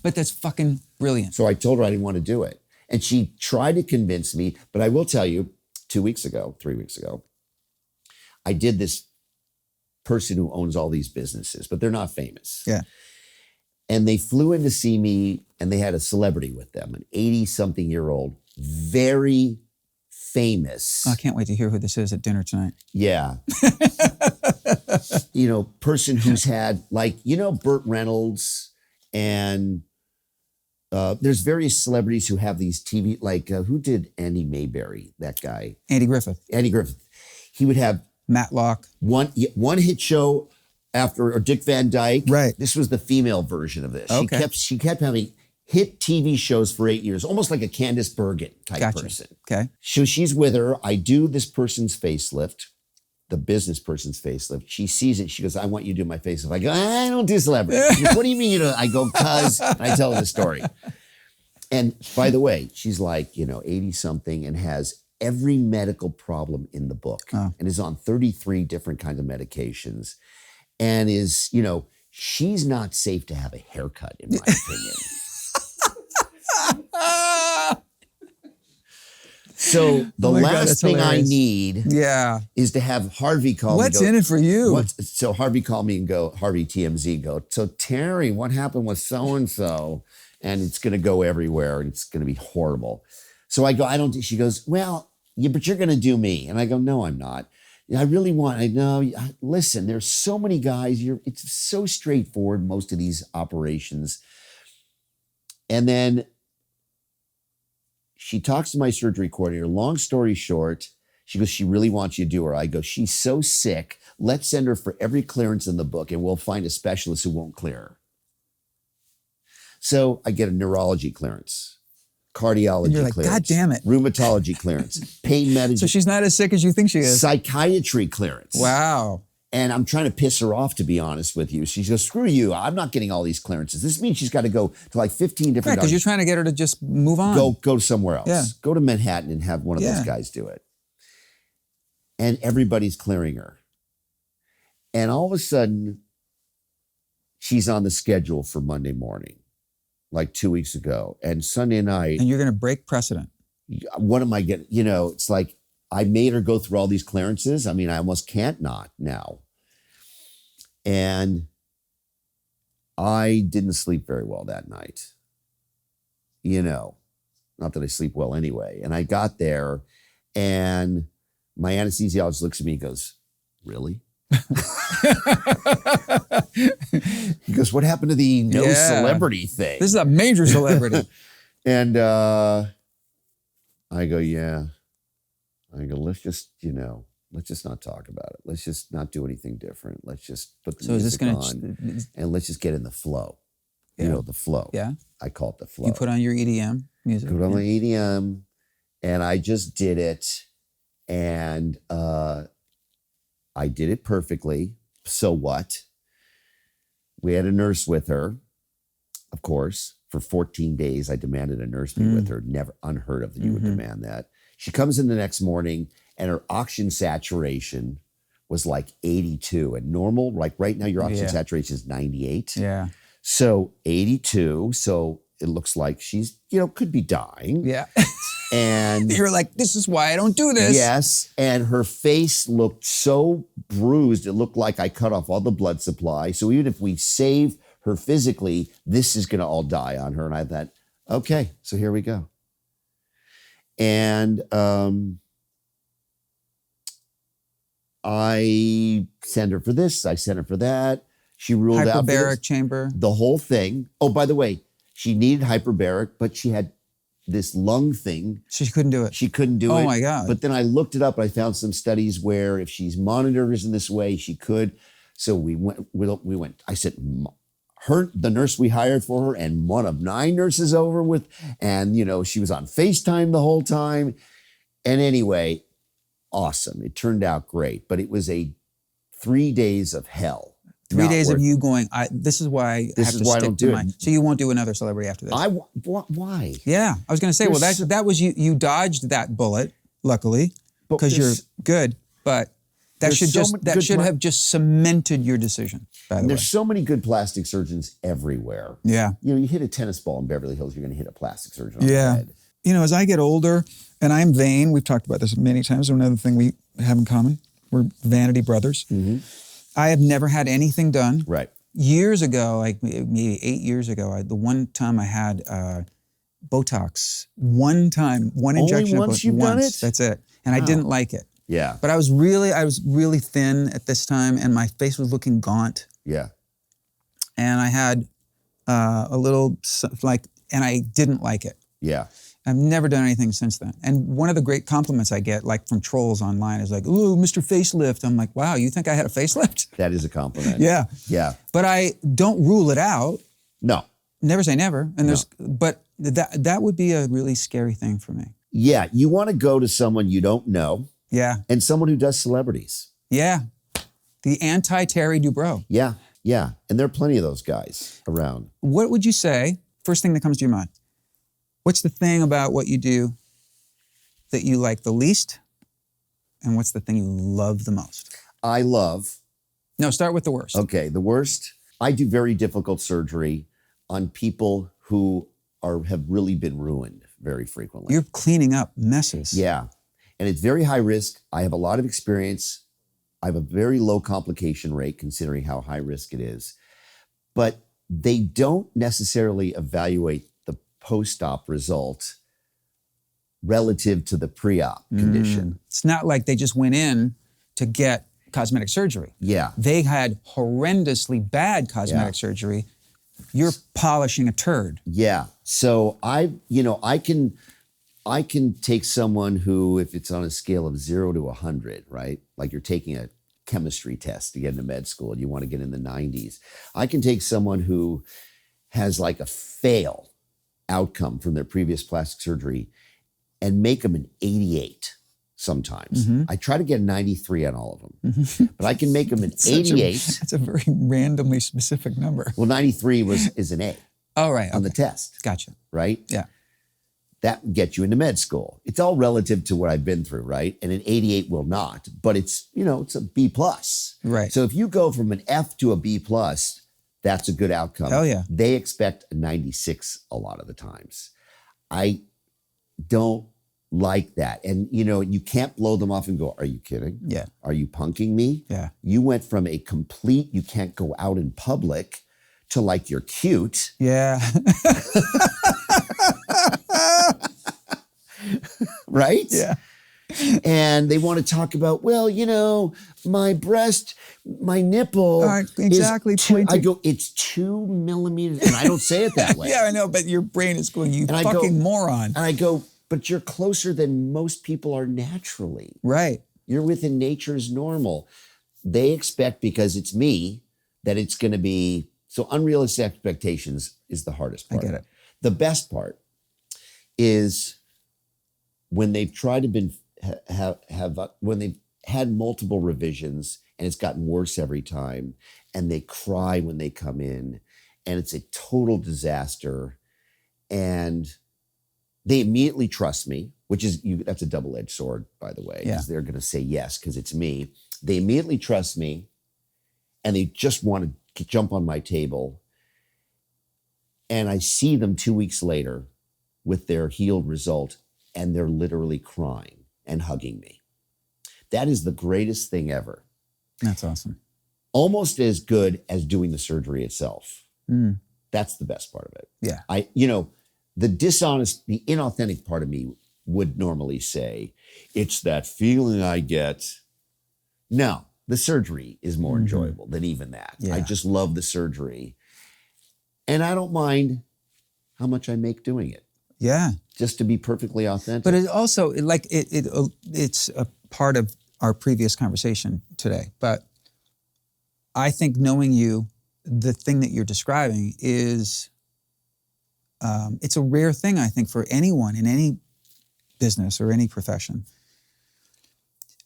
But that's fucking brilliant. So I told her I didn't want to do it. And she tried to convince me, but I will tell you, 3 weeks ago, I did this person who owns all these businesses, but they're not famous. Yeah. And they flew in to see me, and they had a celebrity with them, an 80-something-year-old, very famous. I can't wait to hear who this is at dinner tonight. Yeah. Person who's had, Burt Reynolds, and there's various celebrities who have these TV, who did Andy Mayberry, that guy? Andy Griffith. Andy Griffith. He would have Matlock. one hit show after, or Dick Van Dyke. Right. This was the female version of this. Okay. She kept having hit TV shows for 8 years, almost like a Candace Bergen type person. Okay. So she's with her. I do this person's facelift, the business person's facelift. She sees it. She goes, I want you to do my facelift. I go, I don't do celebrity. She goes, what do you mean you don't? I go, cuz. And I tell her the story. And by the way, she's 80-something and has every medical problem in the book and is on 33 different kinds of medications and is, she's not safe to have a haircut, in my opinion. So the last thing I need is to have Harvey call me. What's in it for you? So Harvey called me and go, Harvey TMZ go, so Terry, what happened with so-and-so? And it's going to go everywhere and it's going to be horrible. So I go, she goes, well, yeah, but you're going to do me. And I go, no, I'm not. I really listen, there's so many guys, it's so straightforward, most of these operations. And then she talks to my surgery coordinator. Long story short, she goes, she really wants you to do her. I go, she's so sick. Let's send her for every clearance in the book and we'll find a specialist who won't clear her. So I get a neurology clearance, cardiology You're like, clearance. God damn it. Rheumatology clearance, pain medicine. So she's not as sick as you think she is. Psychiatry clearance. Wow. And I'm trying to piss her off, to be honest with you. She goes, screw you. I'm not getting all these clearances. This means she's got to go to 15 different because you're trying to get her to just move on. Go somewhere else. Yeah. Go to Manhattan and have one of those guys do it. And everybody's clearing her. And all of a sudden, she's on the schedule for Monday morning, 2 weeks ago. And Sunday night. And you're going to break precedent. What am I getting? It's like, I made her go through all these clearances. I mean, I almost can't not now. And I didn't sleep very well that night. Not that I sleep well anyway. And I got there and my anesthesiologist looks at me and goes, really? He goes, what happened to the celebrity thing? This is a major celebrity. And I go, yeah. I go, let's just not talk about it. Let's just not do anything different. Let's just put the music on and let's just get in the flow. Yeah. The flow. Yeah. I call it the flow. You put on your EDM music. Put on my EDM and I just did it. And I did it perfectly. So what? We had a nurse with her, of course. For 14 days, I demanded a nurse be with her. Never unheard of that you would demand that. She comes in the next morning and her oxygen saturation was 82. And normal, right now, your oxygen saturation is 98. Yeah. So 82. So it looks like she's, could be dying. Yeah. And you're like, this is why I don't do this. Yes. And her face looked so bruised. It looked like I cut off all the blood supply. So even if we save her physically, this is going to all die on her. And I thought, okay, so here we go. And I sent her for this. I sent her for that. She ruled out hyperbaric chamber. The whole thing. Oh, by the way, she needed hyperbaric, but she had this lung thing. She couldn't do it. She couldn't do it. Oh my God. But then I looked it up and I found some studies where if she's monitored in this way, she could. So we went, I said, the nurse we hired for her and one of 9 nurses over with, and she was on FaceTime the whole time. And anyway, awesome. It turned out great, but it was 3 days of hell. 3 days of you going, this is why I have to stick to mine. So you won't do another celebrity after this? Why? Yeah. I was going to say, that was you dodged that bullet, luckily, because you're good, but that should have just cemented your decision, by the way. There's so many good plastic surgeons everywhere. Yeah. You hit a tennis ball in Beverly Hills, you're going to hit a plastic surgeon on the head. As I get older, and I'm vain, we've talked about this many times, another thing we have in common, we're vanity brothers. I have never had anything done. Right. Years ago, like maybe 8 years ago, the one time I had Botox, one time, one Only injection. once you've done it? That's it. And I Wow. didn't like it. Yeah. But I was really thin at this time, and my face was looking gaunt. Yeah. And I had a little and I didn't like it. Yeah. I've never done anything since then. And one of the great compliments I get, like from trolls online, is like, "Ooh, Mr. Facelift." I'm like, "Wow, you think I had a facelift?" That is a compliment. Yeah. Yeah. But I don't rule it out. No. Never say never. And but that would be a really scary thing for me. Yeah. You want to go to someone you don't know Yeah. and someone who does celebrities. Yeah. The anti-Terry Dubrow. Yeah. Yeah. And there are plenty of those guys around. What would you say, first thing that comes to your mind, what's the thing about what you do that you like the least? And what's the thing you love the most? I love, No, start with the worst. okay, the worst. I do very difficult surgery on people who have really been ruined very frequently. You're cleaning up messes. Yeah. And it's very high risk. I have a lot of experience. I have a very low complication rate considering how high risk it is. But they don't necessarily evaluate the post-op result relative to the pre-op condition. It's not like they just went in to get cosmetic surgery. Yeah. They had horrendously bad cosmetic surgery. You're polishing a turd. Yeah. So I can take someone who, if it's on a scale of 0 to 100, right? Like you're taking a chemistry test to get into med school and you want to get in the 90s. I can take someone who has like a fail outcome from their previous plastic surgery and make them an 88 sometimes. I try to get a 93 on all of them, but I can make them an 88. That's a very randomly specific number. Well, 93 is an A Oh, right. on the test, Gotcha. right? Yeah. That would get you into med school. It's all relative to what I've been through, right? And an 88 will not, but it's a B plus. Right. So if you go from an F to a B plus, that's a good outcome. Hell yeah. They expect a 96 a lot of the times. I don't like that. And you can't blow them off and go, "Are you kidding? Yeah. Are you punking me?" Yeah. You went from a complete, you can't go out in public to like you're cute. Yeah. Right? Yeah. And they want to talk about, well, my breast, my nipple. Exactly. is I go, it's 2 millimeters. And I don't say it that way. Yeah, I know, but your brain is going, "You And I go- fucking moron." And I go, but you're closer than most people are naturally. Right. You're within nature's normal. They expect, because it's me, that it's going to be, so unrealistic expectations is the hardest part. I get it. The best part is when they've tried to when they've had multiple revisions and it's gotten worse every time, and they cry when they come in, and it's a total disaster, and they immediately trust me, which is that's a double-edged sword, by the way, because they're going to say yes because it's me. They immediately trust me, and they just want to jump on my table, and I see them 2 weeks later with their healed result, and they're literally crying and hugging me. That is the greatest thing ever. That's awesome. Almost as good as doing the surgery itself. That's the best part of it. Yeah. The inauthentic part of me would normally say, it's that feeling I get. No, the surgery is more enjoyable than even that. Yeah. I just love the surgery. And I don't mind how much I make doing it. Yeah. Just to be perfectly authentic. But it also, it's a part of our previous conversation today. But I think knowing you, the thing that you're describing is, it's a rare thing, I think, for anyone in any business or any profession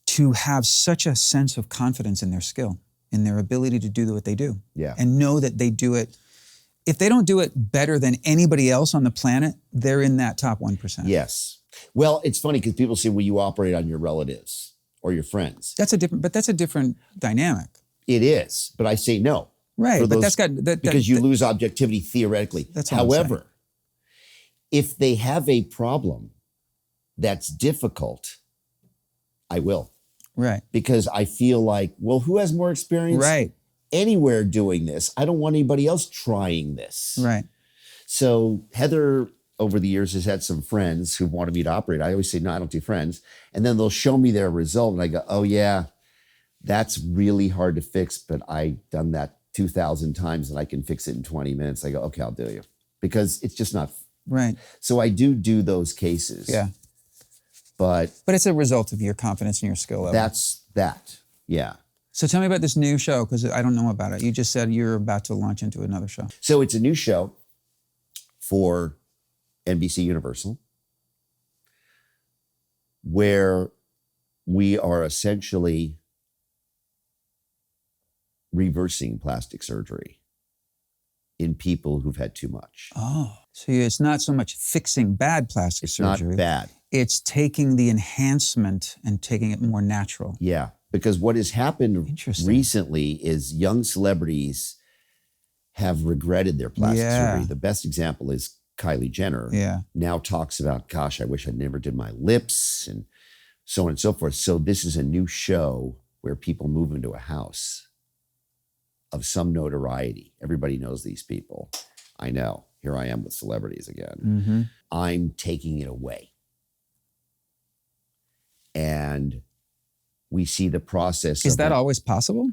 to have such a sense of confidence in their skill, in their ability to do what they do. Yeah. And know that they do it. If they don't do it better than anybody else on the planet, they're in that top 1%. Yes. Well, it's funny because people say, well, you operate on your relatives or your friends. That's a different dynamic. It is, but I say no. Right, but that's got... because you lose objectivity theoretically. That's all I'm However, if they have a problem that's difficult, I will. Right. because I feel like, well, who has more experience Right. anywhere doing this? I don't want anybody else trying this. Right. So Heather, over the years, has had some friends who wanted me to operate. I always say, no, I don't do friends. And then they'll show me their result. And I go, oh, yeah, that's really hard to fix. But I've done that 2,000 times and I can fix it in 20 minutes. I go, okay, I'll do you. Because it's just not. Right. So I do those cases. Yeah. But it's a result of your confidence and your skill level. that's that. Yeah. So tell me about this new show, because I don't know about it. You just said you're about to launch into another show. So it's a new show for NBC Universal where we are essentially reversing plastic surgery in people who've had too much. Oh. So it's not so much fixing bad plastic surgery. Not bad. It's taking the enhancement and taking it more natural. Yeah. Because what has happened Interesting. recently is young celebrities have regretted their plastic surgery. The best example is Kylie Jenner. Yeah. Now talks about, gosh, I wish I never did my lips and so on and so forth. So this is a new show where people move into a house of some notoriety. Everybody knows these people. I know. Here I am with celebrities again. Mm-hmm. I'm taking it away. And we see the process. Is that always possible?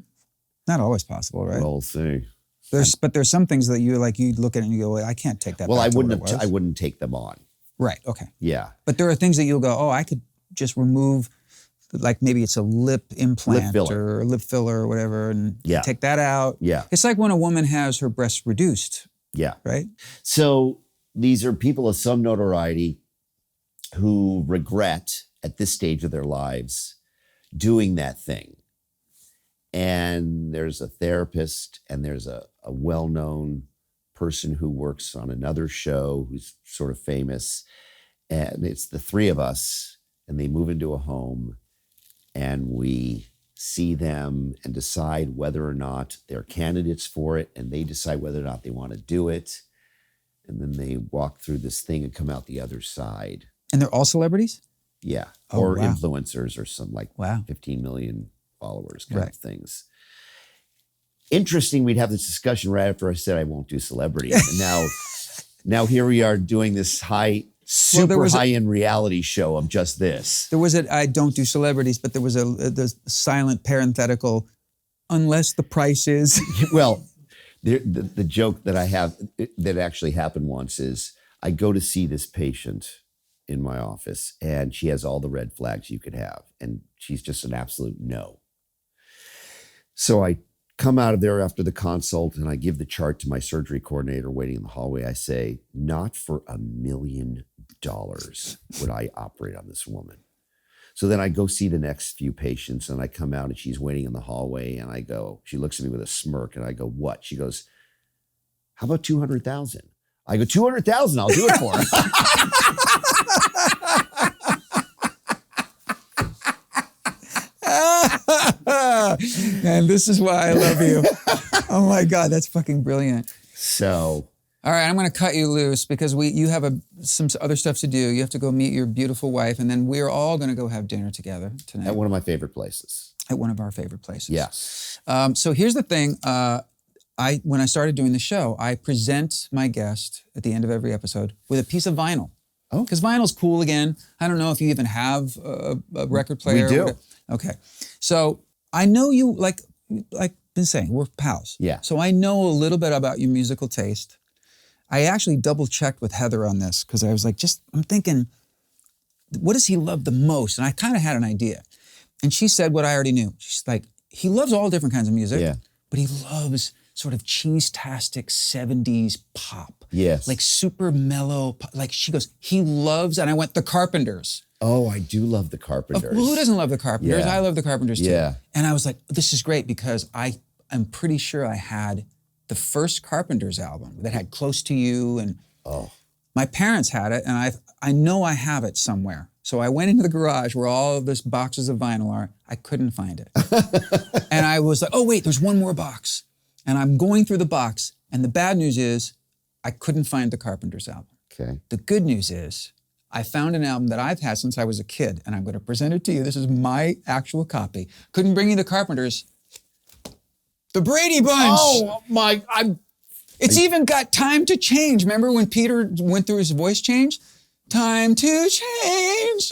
Not always possible, right? We'll see. But there's some things that you look at it and you go, well, I can't take that. Well, back I to wouldn't what it have. was. I wouldn't take them on. Right. Okay. Yeah. But there are things that you'll go, oh, I could just remove, like maybe it's a lip implant or a lip filler or whatever, and take that out. Yeah. It's like when a woman has her breasts reduced. Yeah. Right. So these are people of some notoriety who regret at this stage of their lives doing that thing. And there's a therapist and there's a well-known person who works on another show who's sort of famous. And it's the three of us, and they move into a home and we see them and decide whether or not they're candidates for it, and they decide whether or not they want to do it. And then they walk through this thing and come out the other side. And they're all celebrities? Yeah. Oh, or wow. influencers or some like 15 million followers kind of things. Interesting, we'd have this discussion right after I said I won't do celebrity. And now here we are doing this super high-end reality show of just this. There was I don't do celebrities, but there was the silent parenthetical, unless the price is. Well, the joke that I have that actually happened once is I go to see this patient in my office and she has all the red flags you could have. And she's just an absolute no. So I come out of there after the consult and I give the chart to my surgery coordinator waiting in the hallway. I say, not for $1 million would I operate on this woman. So then I go see the next few patients and I come out and she's waiting in the hallway and I go, she looks at me with a smirk and I go, what? She goes, how about 200,000? I go, 200,000, I'll do it for her. And this is why I love you. Oh my God, that's fucking brilliant. So, all right, I'm going to cut you loose because you have some other stuff to do. You have to go meet your beautiful wife, and then we're all going to go have dinner together tonight. At one of my favorite places. At one of our favorite places. Yes. So here's the thing. When I started doing the show, I present my guest at the end of every episode with a piece of vinyl. Oh. Because vinyl's cool again. I don't know if you even have a record player. We do. Okay. So I know you, like been saying, we're pals. Yeah. So I know a little bit about your musical taste. I actually double checked with Heather on this because I was like, I'm thinking, what does he love the most? And I kind of had an idea. And she said what I already knew. She's like, he loves all different kinds of music, but he loves sort of cheese-tastic 70s pop. Yes. Like super mellow, like she goes, he loves, and I went, the Carpenters. Oh, I do love the Carpenters. Well, who doesn't love the Carpenters? Yeah. I love the Carpenters too. Yeah. And I was like, this is great because I'm pretty sure I had the first Carpenters album that had Close to You, and my parents had it, and I know I have it somewhere. So I went into the garage where all of this boxes of vinyl are. I couldn't find it. And I was like, oh wait, there's one more box. And I'm going through the box, and the bad news is I couldn't find the Carpenters album. Okay. The good news is I found an album that I've had since I was a kid, and I'm going to present it to you. This is my actual copy. Couldn't bring you the Carpenters. The Brady Bunch. Oh my! It's even got Time to Change. Remember when Peter went through his voice change? Time to change.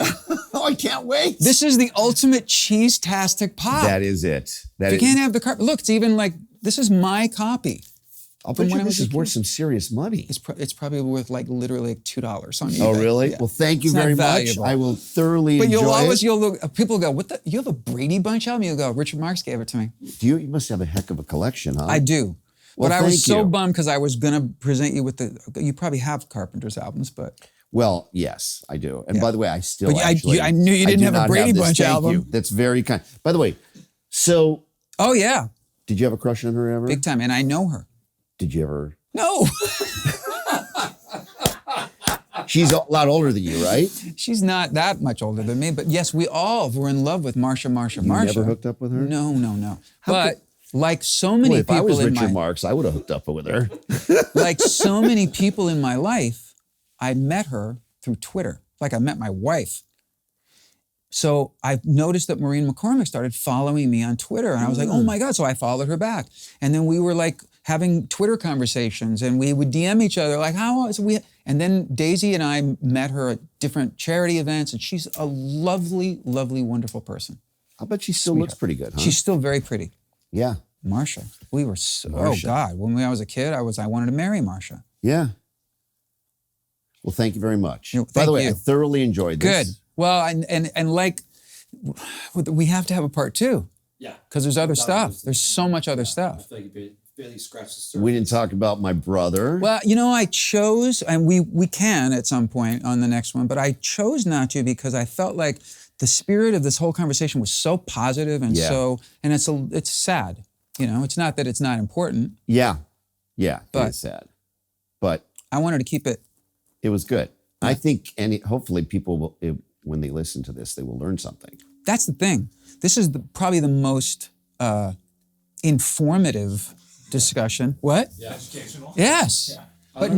Oh, I can't wait. This is the ultimate cheese-tastic pop. That is it. You can't have the carpet. Look, it's even like, this is my copy. I'll bet you this is worth some serious money. It's probably worth like literally like $2 on eBay. Oh, really? Yeah. Well, thank you It's not very much. valuable. I will thoroughly enjoy it. You'll look, people go, what the, you have a Brady Bunch album? You'll go, Richard Marx gave it to me. You must have a heck of a collection, huh? I do. Well, but I was thank so you. bummed because I was going to present you with you probably have Carpenter's albums, but. Well, yes, I do. And by the way, I still But actually... I knew you didn't do have a not Brady this. Bunch Thank album. you. That's very kind. By the way, so... Oh, yeah. Did you have a crush on her ever? Big time. And I know her. Did you ever... No. She's a lot older than you, right? She's not that much older than me, but yes, we all were in love with Marsha. You never hooked up with her? No. How But like so many Well, if people I was in Richard my Marx, I would have hooked up with her. like so many people in my life, I met her through Twitter. Like I met my wife. So I noticed that Maureen McCormick started following me on Twitter, and I was like, oh my God. So I followed her back. And then we were like having Twitter conversations, and we would DM each other like, how is we? And then Daisy and I met her at different charity events, and she's a lovely, lovely, wonderful person. I bet she still looks pretty good, huh? She's still very pretty. Yeah. Marsha. We were so, Marsha. oh God, when I was a kid, I wanted to marry Marsha. Yeah. Well, thank you very much. No, By thank the way, you. I thoroughly enjoyed this. Good. Well, and like, we have to have a part 2. Yeah. Because there's other stuff. There's so much other stuff. I feel like you barely scratched the surface. We didn't talk about my brother. Well, you know, I chose, and we can at some point on the next one, but I chose not to because I felt like the spirit of this whole conversation was so positive and and it's sad. You know, it's not that it's not important. Yeah. But- it's sad. But I wanted to keep it. it was good. I think, hopefully people will, when they listen to this, they will learn something. That's the thing. This is probably the most informative discussion. What? Yeah. Educational. Yes. Yeah. But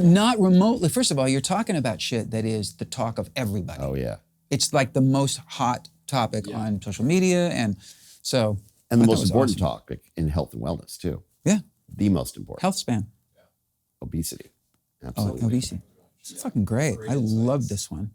not remotely. First of all, you're talking about shit that is the talk of everybody. Oh, yeah. It's like the most hot topic on social media, and so. And the I thought most it was important awesome. topic in health and wellness, too. Yeah. The most important. Health span. Obesity. Oh, Absolutely. obesity. It's fucking great. I love this one.